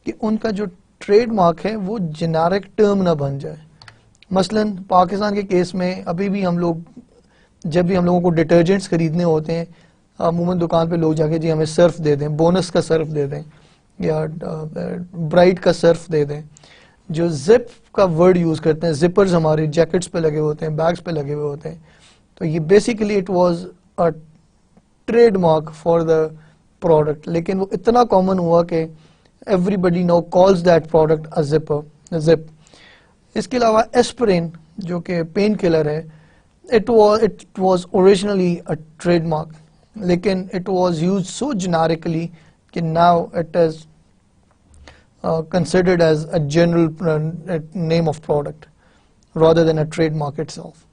कि उनका जो ट्रेडमार्क है वो जेनेरिक टर्म ना बन जाए. मसलन पाकिस्तान के केस में अभी भी हम लोग जब भी हम लोगों को डिटर्जेंट्स खरीदने होते हैं अमूमन दुकान पे लोग जाके जी हमें सर्फ दे दें, बोनस का सर्फ दे दें या ब्राइट का सर्फ दे दें. जो जिप का वर्ड यूज करते हैं, जिपर्स हमारे जैकेट्स पे लगे होते हैं, बैग्स पे लगे हुए होते हैं, तो ये basically it was a trademark for the product. लेकिन वो इतना कॉमन हुआ कि everybody now calls that product a zip. इसके अलावा एस्पिरिन जो कि पेन किलर है, it was originally a trademark, लेकिन it was used so generically कि now it is considered as a general name of product rather than a trademark itself.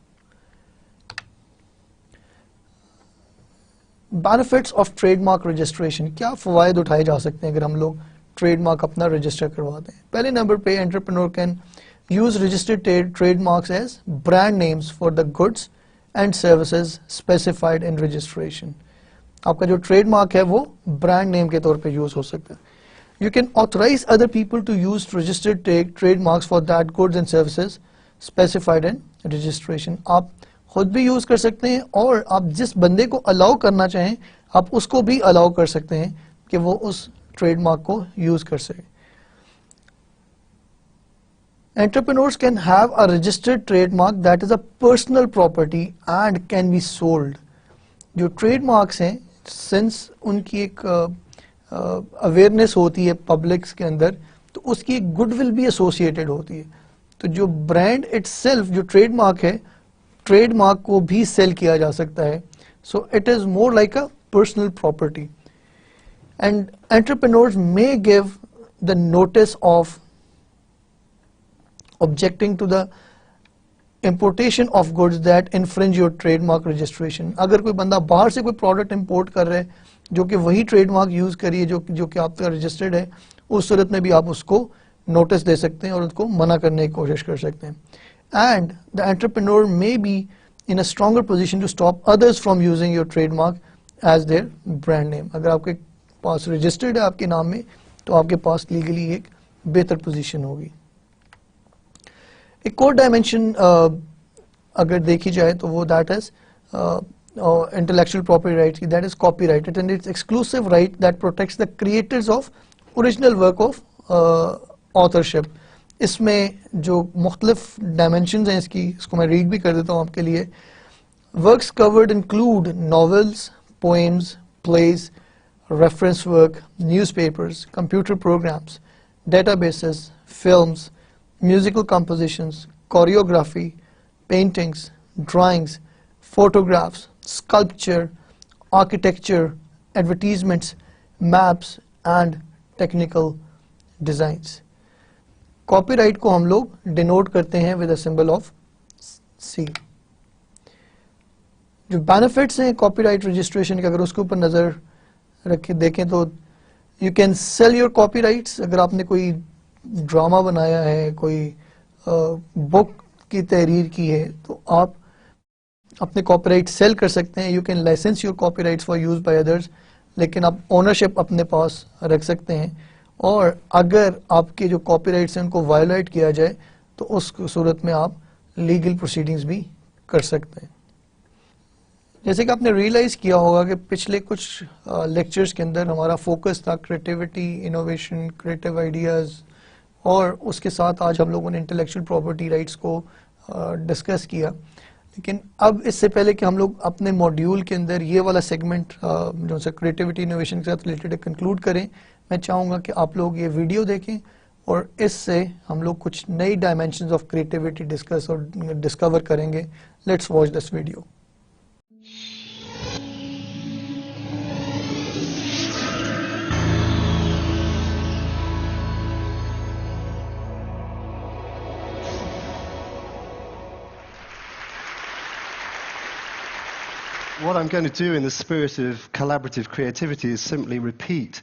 Benefits of trademark registration, क्या फ़वायद उठाए जा सकते हैं अगर हम लोग ट्रेडमार्क अपना रजिस्टर करवाते हैं. पहले नंबर पे entrepreneur can use registered trademarks as brand names for the goods and services specified in registration. आपका जो ट्रेडमार्क है वो ब्रांड नेम के तौर पे यूज हो सकता है. You can authorise other people to use registered trademarks for that goods and services specified in registration. आप खुद भी यूज कर सकते हैं और आप जिस बंदे को अलाउ करना चाहें आप उसको भी अलाउ कर सकते हैं कि वो उस ट्रेडमार्क को यूज कर सके. Entrepreneurs can have a registered trademark that is a personal property and can be sold. जो ट्रेडमार्क्स हैं सिंस उनकी एक अवेयरनेस होती है पब्लिक्स के अंदर तो उसकी एक गुडविल भी एसोसिएटेड होती है. तो जो ब्रांड इटसेल्फ जो ट्रेडमार्क है, ट्रेडमार्क को भी सेल किया जा सकता है. So it is more like a personal property. And entrepreneurs may give the notice of objecting to the importation of goods that infringe your trademark registration. अगर कोई बंदा बाहर से कोई प्रोडक्ट इंपोर्ट कर रहा है जो कि वही ट्रेडमार्क यूज करिए जो कि आपका रजिस्टर्ड है, उस सूरत में भी आप उसको नोटिस दे सकते हैं और उसको मना करने की कोशिश कर सकते हैं. And the entrepreneur may be in a stronger position to stop others from using your trademark as their brand name. अगर आपके पास रजिस्टर्ड है आपके नाम में तो आपके पास लीगली एक बेहतर पोजीशन होगी. एक और डायमेंशन अगर देखी जाए तो वो that is intellectual property rights, that is copyright, and it's exclusive right that protects the creators of original work of authorship. इसमें जो मुख्तलिफ डायमेंशंस हैं इसको मैं रीड भी कर देता हूँ आपके लिए. Works covered include novels, poems, plays, reference work, newspapers, computer programs, databases, films, musical compositions, choreography, paintings, drawings, photographs, sculpture, architecture, advertisements, maps and technical designs. Copyright को हम लोग denote करते हैं with a symbol of C. जो benefits हैं copyright registration के, अगर उसके ऊपर नज़र रखें देखें तो you can sell your copyrights. अगर आपने कोई ड्रामा बनाया है, कोई बुक की तहरीर की है, तो आप अपने कॉपीराइट सेल कर सकते हैं. You can license your copyrights for use by others, लेकिन आप ओनरशिप अपने पास रख सकते हैं. और अगर आपके जो कॉपीराइट्स हैं उनको वायोलेट किया जाए तो उस सूरत में आप लीगल प्रोसीडिंग्स भी कर सकते हैं. जैसे कि आपने रियलाइज़ किया होगा कि पिछले कुछ लेक्चर्स के अंदर हमारा फोकस था क्रिएटिविटी, इनोवेशन, क्रिएटिव आइडियाज़, और उसके साथ आज हम लोगों ने इंटेलेक्चुअल प्रॉपर्टी राइट्स को डिस्कस किया. लेकिन अब इससे पहले कि हम लोग अपने मॉड्यूल के अंदर ये वाला सेगमेंट जो सा क्रिएटिविटी इनोवेशन के साथ रिलेटेड कंक्लूड करें, मैं चाहूँगा कि आप लोग ये वीडियो देखें और इससे हम लोग कुछ नई डायमेंशंस ऑफ क्रिएटिविटी डिस्कस और डिस्कवर करेंगे. Let's watch this video. What I'm going to do in the spirit of collaborative creativity is simply repeat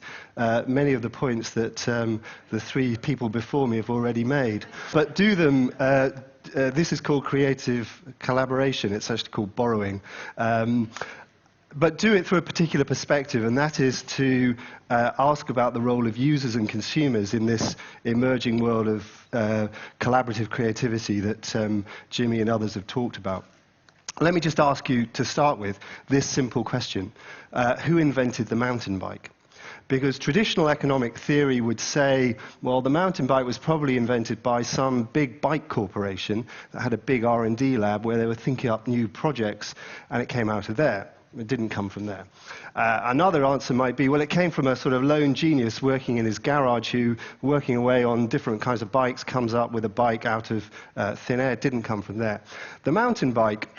many of the points that the three people before me have already made, but do them, this is called creative collaboration, it's actually called borrowing, but do it through a particular perspective, and that is to ask about the role of users and consumers in this emerging world of collaborative creativity that Jimmy and others have talked about. Let me just ask you to start with this simple question. Who invented the mountain bike? Because traditional economic theory would say, well, the mountain bike was probably invented by some big bike corporation that had a big R&D lab where they were thinking up new projects, and it came out of there. It didn't come from there. Another answer might be, well, it came from a sort of lone genius working in his garage who, working away on different kinds of bikes, comes up with a bike out of thin air. It didn't come from there. The mountain bike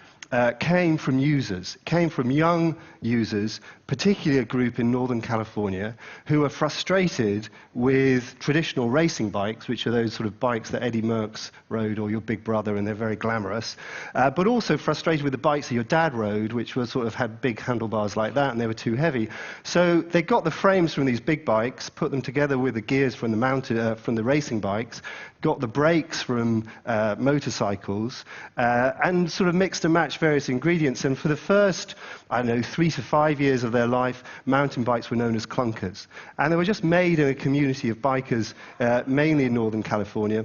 came from users, came from young users, particularly a group in Northern California, who were frustrated with traditional racing bikes, which are those sort of bikes that Eddie Merckx rode, or your big brother, and they're very glamorous, but also frustrated with the bikes that your dad rode, which were sort of had big handlebars like that, and they were too heavy. So they got the frames from these big bikes, put them together with the gears from the racing bikes, got the brakes from motorcycles, and sort of mixed and matched various ingredients. And for the first, I don't know, 3 to 5 years of their life, mountain bikes were known as clunkers. And they were just made in a community of bikers, mainly in Northern California.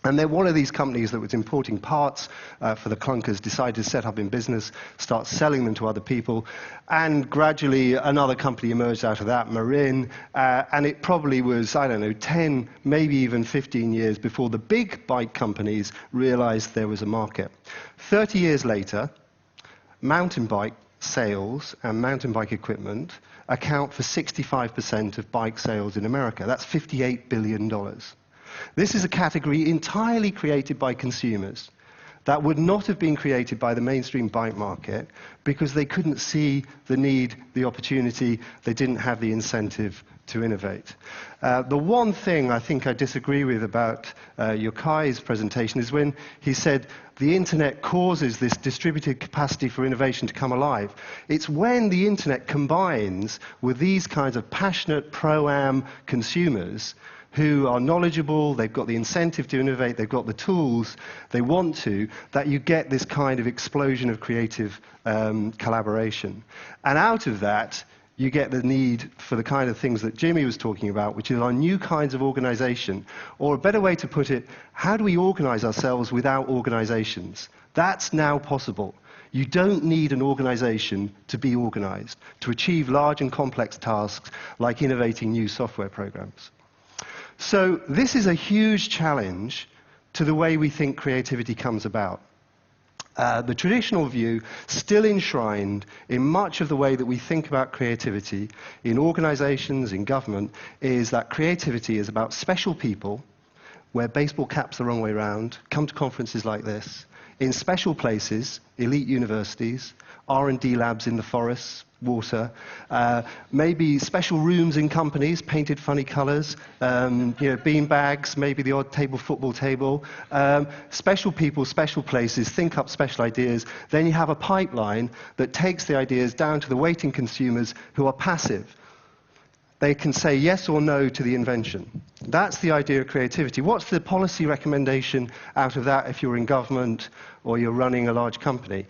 And then one of these companies that was importing parts for the clunkers decided to set up in business, start selling them to other people, and gradually another company emerged out of that, Marin, and it probably was, I don't know, 10, maybe even 15 years before the big bike companies realized there was a market. 30 years later, mountain bike sales and mountain bike equipment account for 65% of bike sales in America. That's $58 billion. This is a category entirely created by consumers that would not have been created by the mainstream bike market because they couldn't see the need, the opportunity, they didn't have the incentive to innovate. The one thing I think I disagree with about Yokai's presentation is when he said the internet causes this distributed capacity for innovation to come alive. It's when the internet combines with these kinds of passionate pro-am consumers who are knowledgeable, they've got the incentive to innovate, they've got the tools, they want to, that you get this kind of explosion of creative collaboration. And out of that, you get the need for the kind of things that Jimmy was talking about, which is our new kinds of organization. Or a better way to put it, how do we organize ourselves without organizations? That's now possible. You don't need an organization to be organized, to achieve large and complex tasks like innovating new software programs. So this is a huge challenge to the way we think creativity comes about. The traditional view, still enshrined in much of the way that we think about creativity in organizations, in government, is that creativity is about special people, wear baseball caps the wrong way around, come to conferences like this, in special places, elite universities, R&D labs in the forests, water, maybe special rooms in companies, painted funny colors, bean bags, maybe the odd football table, special people, special places, think up special ideas. Then you have a pipeline that takes the ideas down to the waiting consumers who are passive. They can say yes or no to the invention. That's the idea of creativity. What's the policy recommendation out of that if you're in government or you're running a large company?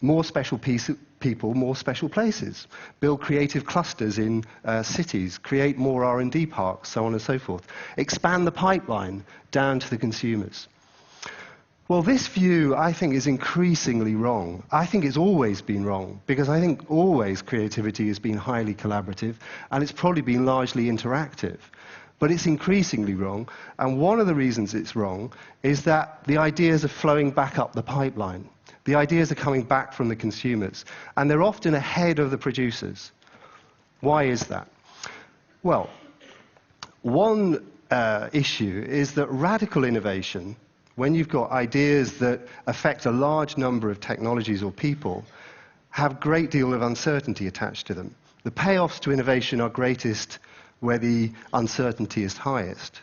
More special people, more special places. Build creative clusters in cities. Create more R&D parks, so on and so forth. Expand the pipeline down to the consumers. Well, this view, I think, is increasingly wrong. I think it's always been wrong, because I think always creativity has been highly collaborative, and it's probably been largely interactive. But it's increasingly wrong, and one of the reasons it's wrong is that the ideas are flowing back up the pipeline. The ideas are coming back from the consumers, and they're often ahead of the producers. Why is that? Well, one issue is that radical innovation, when you've got ideas that affect a large number of technologies or people, have a great deal of uncertainty attached to them. The payoffs to innovation are greatest where the uncertainty is highest.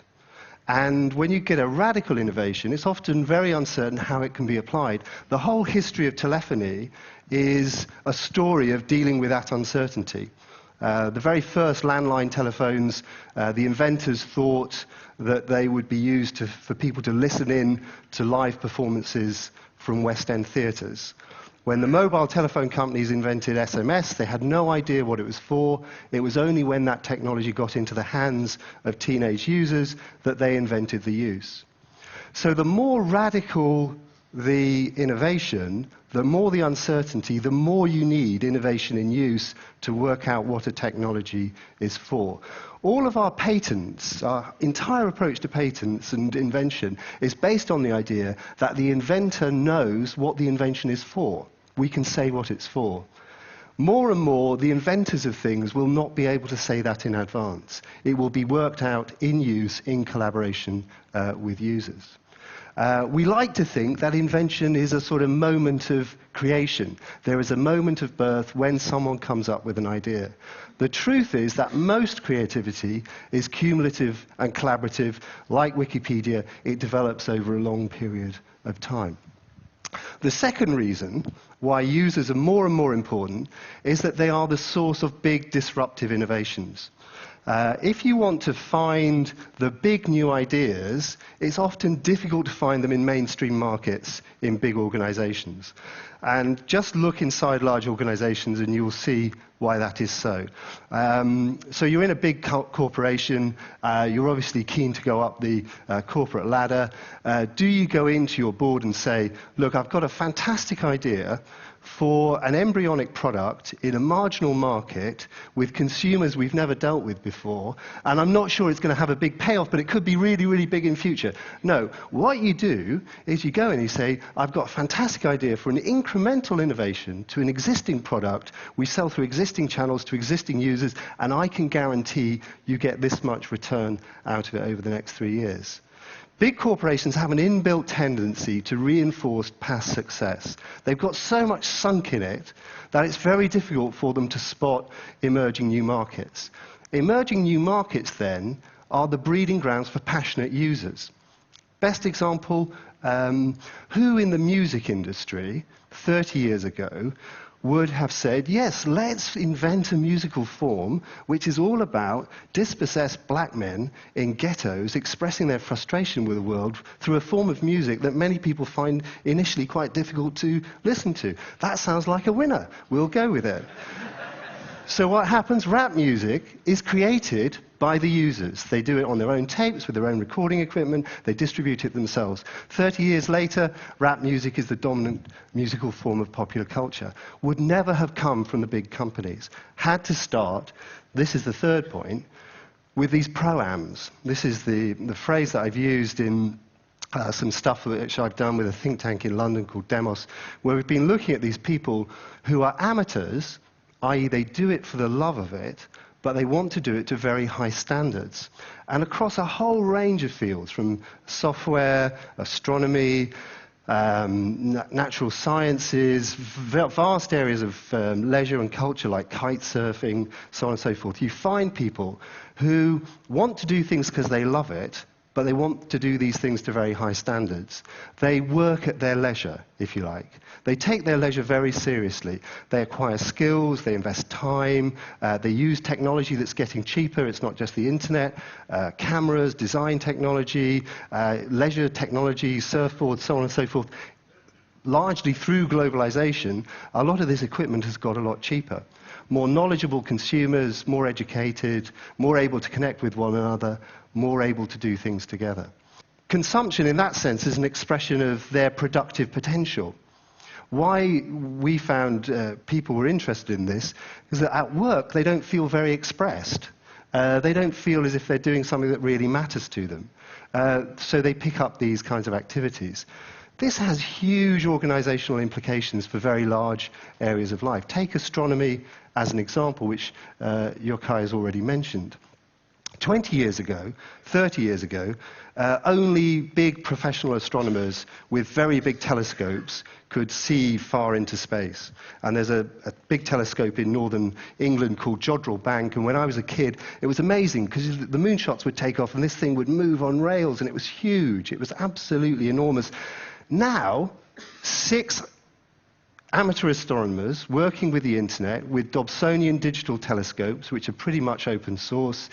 And when you get a radical innovation, it's often very uncertain how it can be applied. The whole history of telephony is a story of dealing with that uncertainty. The very first landline telephones, the inventors thought that they would be used for people to listen in to live performances from West End theatres. When the mobile telephone companies invented SMS, they had no idea what it was for. It was only when that technology got into the hands of teenage users that they invented the use. So the more radical the innovation, the more the uncertainty, the more you need innovation in use to work out what a technology is for. All of our patents, our entire approach to patents and invention is based on the idea that the inventor knows what the invention is for. We can say what it's for. More and more, the inventors of things will not be able to say that in advance. It will be worked out in use, in collaboration with users. We like to think that invention is a sort of moment of creation. There is a moment of birth when someone comes up with an idea. The truth is that most creativity is cumulative and collaborative. Like Wikipedia, it develops over a long period of time. The second reason why users are more and more important is that they are the source of big disruptive innovations. If you want to find the big new ideas, it's often difficult to find them in mainstream markets in big organizations. And just look inside large organizations and you'll see why that is so. So you're in a big corporation, you're obviously keen to go up the corporate ladder. Do you go into your board and say, look, I've got a fantastic idea for an embryonic product in a marginal market with consumers we've never dealt with before, and I'm not sure it's going to have a big payoff, but it could be really, really big in future. No, what you do is you go and you say, I've got a fantastic idea for an incremental innovation to an existing product. We sell through existing channels to existing users, and I can guarantee you get this much return out of it over the next 3 years. Big corporations have an inbuilt tendency to reinforce past success. They've got so much sunk in it that it's very difficult for them to spot emerging new markets. Emerging new markets, then, are the breeding grounds for passionate users. Best example, who in the music industry 30 years ago would have said, yes, let's invent a musical form which is all about dispossessed black men in ghettos expressing their frustration with the world through a form of music that many people find initially quite difficult to listen to. That sounds like a winner. We'll go with it. So what happens? Rap music is created by the users. They do it on their own tapes with their own recording equipment. They distribute it themselves. 30 years later, rap music is the dominant musical form of popular culture. Would never have come from the big companies. Had to start, this is the third point, with these proams. This is the phrase that I've used in some stuff which I've done with a think tank in London called Demos, where we've been looking at these people who are amateurs, i.e. they do it for the love of it, but they want to do it to very high standards. And across a whole range of fields, from software, astronomy, natural sciences, vast areas of leisure and culture like kite surfing, so on and so forth, you find people who want to do things because they love it, but they want to do these things to very high standards. They work at their leisure, if you like. They take their leisure very seriously. They acquire skills, they invest time, they use technology that's getting cheaper. It's not just the internet, cameras, design technology, leisure technology, surfboards, so on and so forth. Largely through globalization, a lot of this equipment has got a lot cheaper. More knowledgeable consumers, more educated, more able to connect with one another, more able to do things together. Consumption, in that sense, is an expression of their productive potential. Why we found people were interested in this is that at work they don't feel very expressed. They don't feel as if they're doing something that really matters to them. So they pick up these kinds of activities. This has huge organizational implications for very large areas of life. Take astronomy as an example, which Yochai has already mentioned. 20 years ago, 30 years ago, only big professional astronomers with very big telescopes could see far into space. And there's a big telescope in northern England called Jodrell Bank, and when I was a kid, it was amazing, because the moonshots would take off and this thing would move on rails, and it was huge. It was absolutely enormous. Now, 6 amateur astronomers working with the internet, with Dobsonian digital telescopes, which are pretty much open source,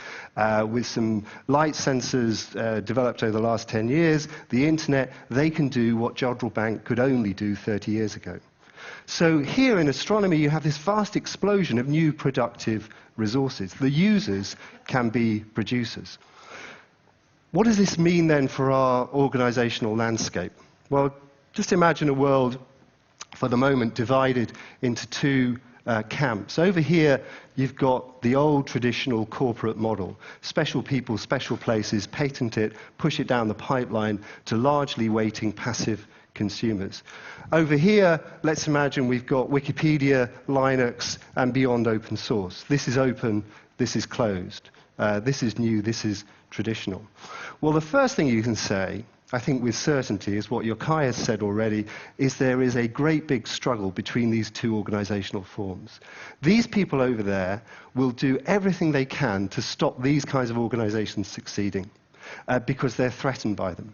with some light sensors developed over the last 10 years, the internet, they can do what Jodrell Bank could only do 30 years ago. So here in astronomy, you have this vast explosion of new productive resources. The users can be producers. What does this mean then for our organizational landscape? Well, just imagine a world for the moment divided into 2 camps. Over here, you've got the old traditional corporate model. Special people, special places, patent it, push it down the pipeline to largely waiting passive consumers. Over here, let's imagine we've got Wikipedia, Linux, and beyond open source. This is open, this is closed. This is new, this is traditional. Well, the first thing you can say, I think with certainty, is what Yochai has said already, is there is a great big struggle between these 2 organizational forms. These people over there will do everything they can to stop these kinds of organizations succeeding, because they're threatened by them.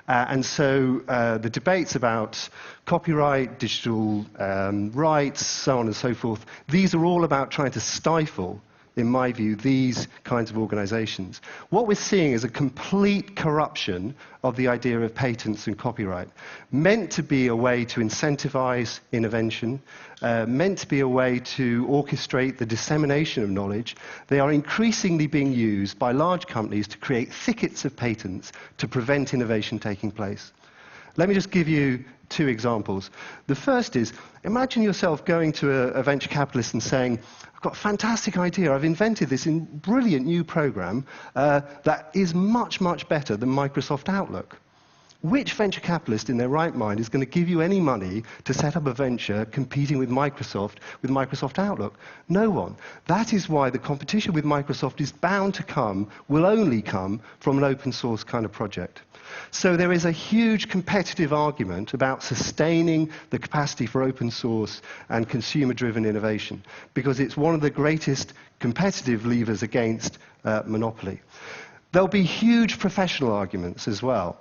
And so the debates about copyright, digital rights, so on and so forth, these are all about trying to stifle, in my view, these kinds of organizations. What we're seeing is a complete corruption of the idea of patents and copyright, meant to be a way to incentivize innovation, meant to be a way to orchestrate the dissemination of knowledge. They are increasingly being used by large companies to create thickets of patents to prevent innovation taking place. Let me just give you 2 examples. The first is, imagine yourself going to a venture capitalist and saying, I've got a fantastic idea. I've invented this brilliant new program that is much, much better than Microsoft Outlook. Which venture capitalist in their right mind is going to give you any money to set up a venture competing with Microsoft Outlook? No one. That is why the competition with Microsoft is bound to come, will only come, from an open source kind of project. So there is a huge competitive argument about sustaining the capacity for open source and consumer-driven innovation, because it's one of the greatest competitive levers against monopoly. There'll be huge professional arguments as well.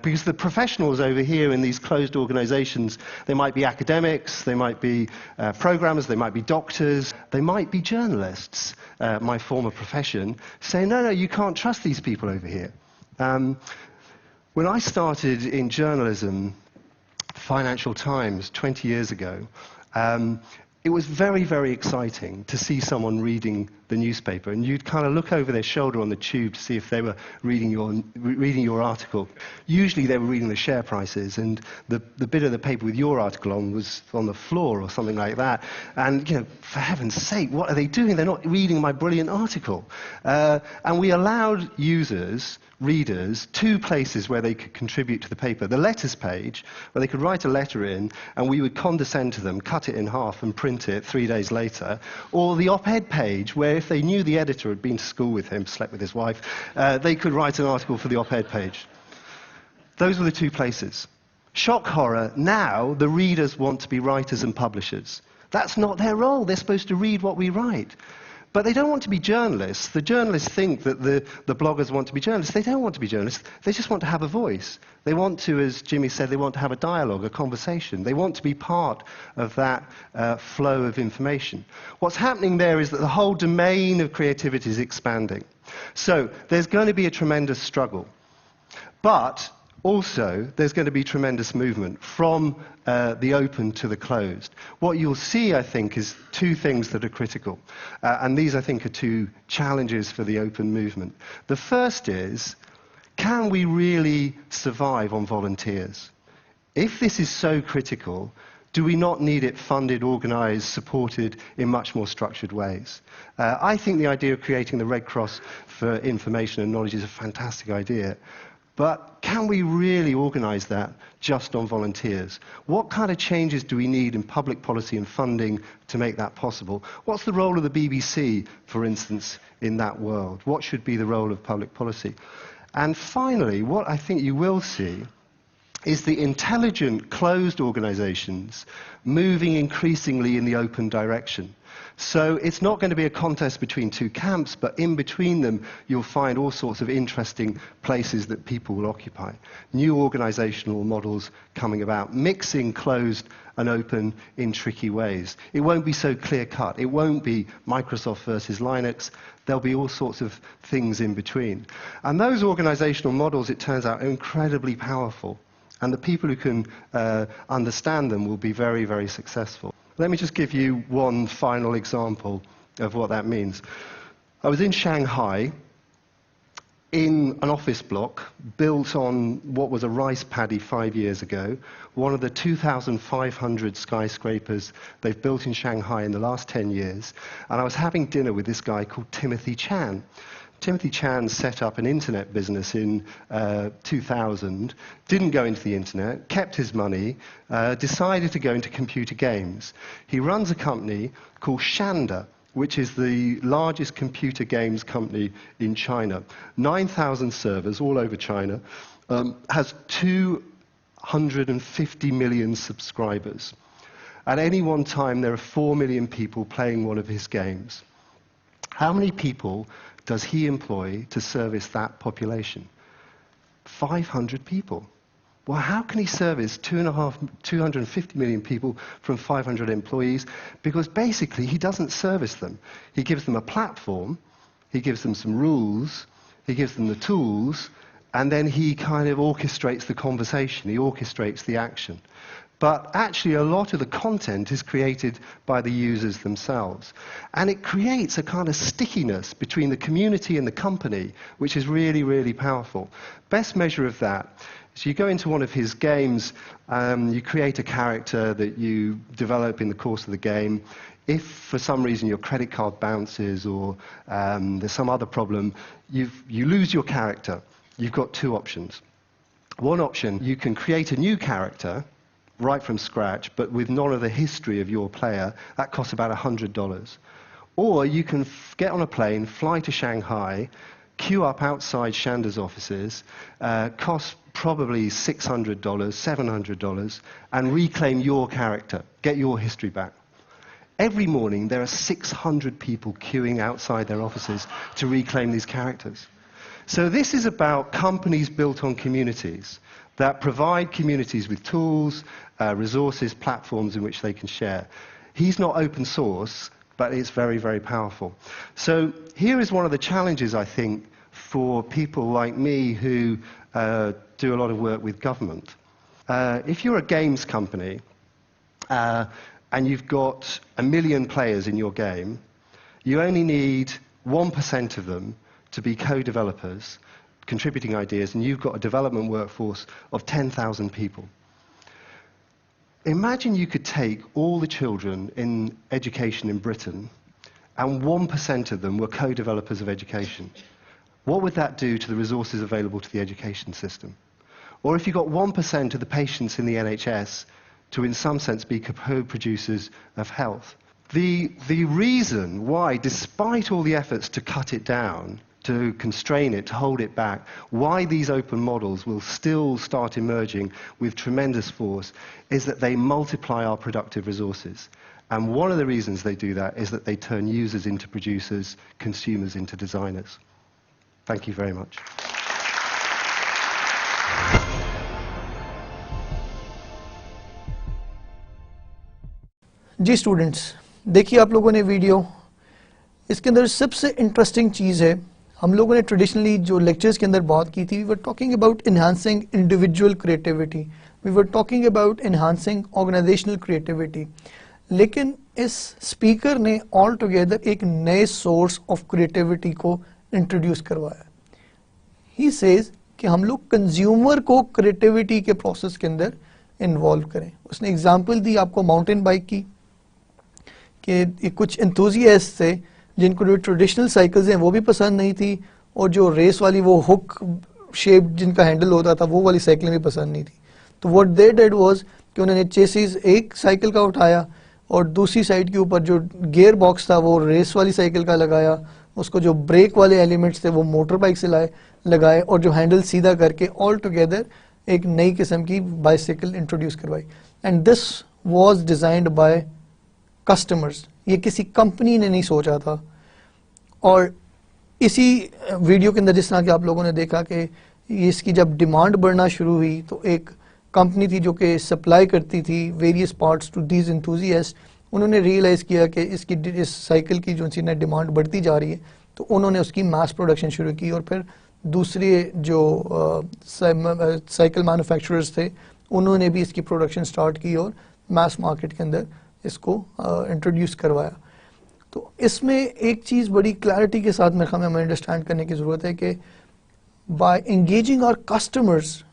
Because the professionals over here in these closed organizations, they might be academics, they might be programmers, they might be doctors, they might be journalists, my former profession, say, no, you can't trust these people over here. When I started in journalism, Financial Times, 20 years ago, it was very, very exciting to see someone reading the newspaper, and you'd kind of look over their shoulder on the tube to see if they were reading your article. Usually they were reading the share prices, and the bit of the paper with your article on was on the floor or something like that. And, you know, for heaven's sake, what are they doing? They're not reading my brilliant article. And we allowed users, readers, two places where they could contribute to the paper. The letters page, where they could write a letter in, and we would condescend to them, cut it in half and print it 3 days later. Or the op-ed page, where if they knew the editor had been to school with him, slept with his wife, they could write an article for the op-ed page. Those were the two places. Shock horror, now the readers want to be writers and publishers. That's not their role. They're supposed to read what we write. But they don't want to be journalists. The journalists think that the bloggers want to be journalists. They don't want to be journalists. They just want to have a voice. They want to, as Jimmy said, they want to have a dialogue, a conversation. They want to be part of that flow of information. What's happening there is that the whole domain of creativity is expanding. So there's going to be a tremendous struggle. But also, there's going to be tremendous movement from the open to the closed. What you'll see, I think, is two things that are critical. And these, I think, are two challenges for the open movement. The first is, can we really survive on volunteers? If this is so critical, do we not need it funded, organized, supported in much more structured ways? I think the idea of creating the Red Cross for information and knowledge is a fantastic idea. But can we really organize that just on volunteers? What kind of changes do we need in public policy and funding to make that possible? What's the role of the BBC, for instance, in that world? What should be the role of public policy? And finally, what I think you will see is the intelligent, closed organizations moving increasingly in the open direction. So it's not going to be a contest between two camps, but in between them you'll find all sorts of interesting places that people will occupy. New organizational models coming about, mixing closed and open in tricky ways. It won't be so clear-cut. It won't be Microsoft versus Linux. There'll be all sorts of things in between. And those organizational models, it turns out, are incredibly powerful. And the people who can understand them will be very, very successful. Let me just give you one final example of what that means. I was in Shanghai in an office block built on what was a rice paddy 5 years ago, one of the 2,500 skyscrapers they've built in Shanghai in the last 10 years. And I was having dinner with this guy called Timothy Chan. Timothy Chan set up an internet business in 2000, didn't go into the internet, kept his money, decided to go into computer games. He runs a company called Shanda, which is the largest computer games company in China. 9,000 servers all over China, has 250 million subscribers. At any one time, there are 4 million people playing one of his games. How many people does he employ to service that population? 500 people. Well, how can he service 250 million people from 500 employees? Because basically he doesn't service them. He gives them a platform, he gives them some rules, he gives them the tools, and then he kind of orchestrates the conversation, he orchestrates the action. But actually a lot of the content is created by the users themselves. And it creates a kind of stickiness between the community and the company, which is really, really powerful. Best measure of that is you go into one of his games, you create a character that you develop in the course of the game. If for some reason your credit card bounces or there's some other problem, you lose your character. You've got two options. One option, you can create a new character right from scratch, but with none of the history of your player. That costs about $100. Or you can get on a plane, fly to Shanghai, queue up outside Shanda's offices, cost probably $600, $700, and reclaim your character, get your history back. Every morning there are 600 people queuing outside their offices to reclaim these characters. So this is about companies built on communities that provide communities with tools, resources, platforms in which they can share. He's not open source, but it's very, very powerful. So here is one of the challenges, I think, for people like me who do a lot of work with government. If you're a games company and you've got 1 million players in your game, you only need 1% of them to be co-developers, contributing ideas, and you've got a development workforce of 10,000 people. Imagine you could take all the children in education in Britain, and 1% of them were co-developers of education. What would that do to the resources available to the education system? Or if you got 1% of the patients in the NHS to, in some sense, be co-producers of health. The reason why, despite all the efforts to cut it down, to constrain it, to hold it back, why these open models will still start emerging with tremendous force is that they multiply our productive resources. And one of the reasons they do that is that they turn users into producers, consumers into designers. Thank you very much. जी students, देखिए आप लोगों ने video, इसके अंदर सबसे interesting चीज़ है, हम लोगों ने ट्रेडिशनली जो लेक्चर्स के अंदर बात की थी, we were talking about enhancing individual creativity, we were talking about enhancing organisational creativity, लेकिन इस स्पीकर ने ऑल टुगेदर एक नए सोर्स ऑफ क्रिएटिविटी को इंट्रोड्यूस करवाया. ही सेज कि हम लोग कंज्यूमर को क्रिएटिविटी के प्रोसेस के अंदर इन्वॉल्व करें. उसने एग्जांपल दी आपको माउंटेन बाइक की, कि कुछ एंथुजियास्ट थे जिनको जो ट्रेडिशनल साइकिल्स हैं वो भी पसंद नहीं थी, और जो रेस वाली वो हुक शेप जिनका हैंडल होता था वो वाली साइकिलें भी पसंद नहीं थी. तो व्हाट दे डिड वाज कि उन्होंने चेसिस एक साइकिल का उठाया और दूसरी साइड के ऊपर जो गियर बॉक्स था वो रेस वाली साइकिल का लगाया, उसको जो ब्रेक वाले एलिमेंट्स थे वो मोटर बाइक से लगाए, और जो हैंडल सीधा करके ऑल टुगेदर एक नई किस्म की बाइसाइकिल इंट्रोड्यूस करवाई. And this was designed bye customers. ये किसी कंपनी ने नहीं सोचा था. और इसी वीडियो के अंदर जिस तरह कि आप लोगों ने देखा कि इसकी जब डिमांड बढ़ना शुरू हुई तो एक कंपनी थी जो कि सप्लाई करती थी various parts to these enthusiast, उन्होंने रियलाइज़ किया कि इस साइकिल की जो सी डिमांड बढ़ती जा रही है, तो उन्होंने उसकी मास प्रोडक्शन शुरू की. और फिर दूसरे जो साइकिल मैन्युफैक्चरर्स थे उन्होंने भी इसकी प्रोडक्शन स्टार्ट की और मास मार्केट के अंदर इसको इंट्रोड्यूस करवाया. तो इसमें एक चीज़ बड़ी क्लैरिटी के साथ मेरे ख्याल में हमें अंडरस्टैंड करने की ज़रूरत है कि बाय एंगेजिंग आवर कस्टमर्स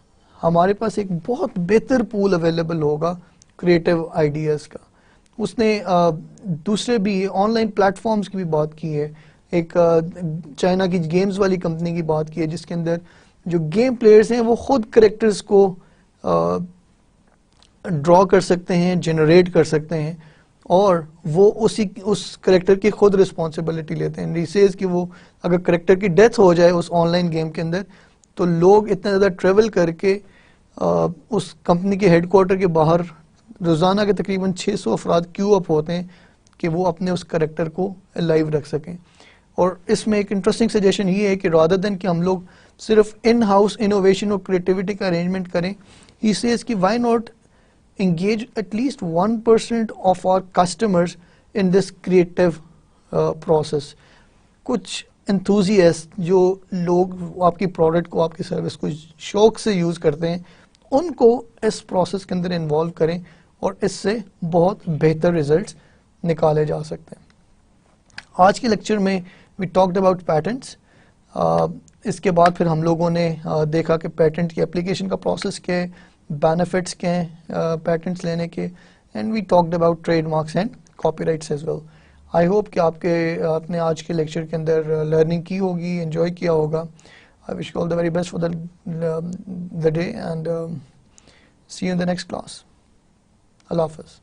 हमारे पास एक बहुत बेहतर पूल अवेलेबल होगा क्रिएटिव आइडियाज़ का. उसने दूसरे भी ऑनलाइन प्लेटफॉर्म्स की भी बात की है. एक चाइना की गेम्स वाली कंपनी की बात की है जिसके अंदर जो गेम प्लेयर्स हैं वो खुद करैक्टर्स को ड्रॉ कर सकते हैं, जनरेट कर सकते हैं, और वो उस करैक्टर की खुद रिस्पॉन्सिबिलिटी लेते हैं. रिसेज कि वो अगर करैक्टर की डेथ हो जाए उस ऑनलाइन गेम के अंदर तो लोग इतना ज़्यादा ट्रेवल करके उस कंपनी के हेडक्वार्टर के बाहर रोज़ाना के तकरीबन 600 अफराद क्यू अप होते हैं कि वो अपने उस करैक्टर को लाइव रख सकें. और इसमें एक इंटरेस्टिंग सजेशन ये है कि रादर देन कि हम लोग सिर्फ इन हाउस इनोवेशन और क्रिएटिविटी का अरेंजमेंट करें, ही सेज कि why not engage at least 1% of our customers in this creative process. कुछ enthusiasts जो लोग आपकी प्रोडक्ट को, आपकी सर्विस को शौक से यूज़ करते हैं, उनको इस प्रोसेस के अंदर इन्वॉल्व करें और इससे बहुत बेहतर रिजल्ट्स निकाले जा सकते हैं. आज के लेक्चर में वी टॉक्ड अबाउट पैटेंट्स. इसके बाद फिर हम लोगों ने देखा कि पैटेंट की एप्लीकेशन का प्रोसेस क्या है, बेनिफिट्स क्या हैं पैटेंट्स लेने के, and we talked about trademarks and copyrights as well. I hope कि आपने आज के लेक्चर के अंदर लर्निंग की होगी, एंजॉय किया होगा. I wish you all the very best for the day and see you in the next class. Allah हाफ़िज़.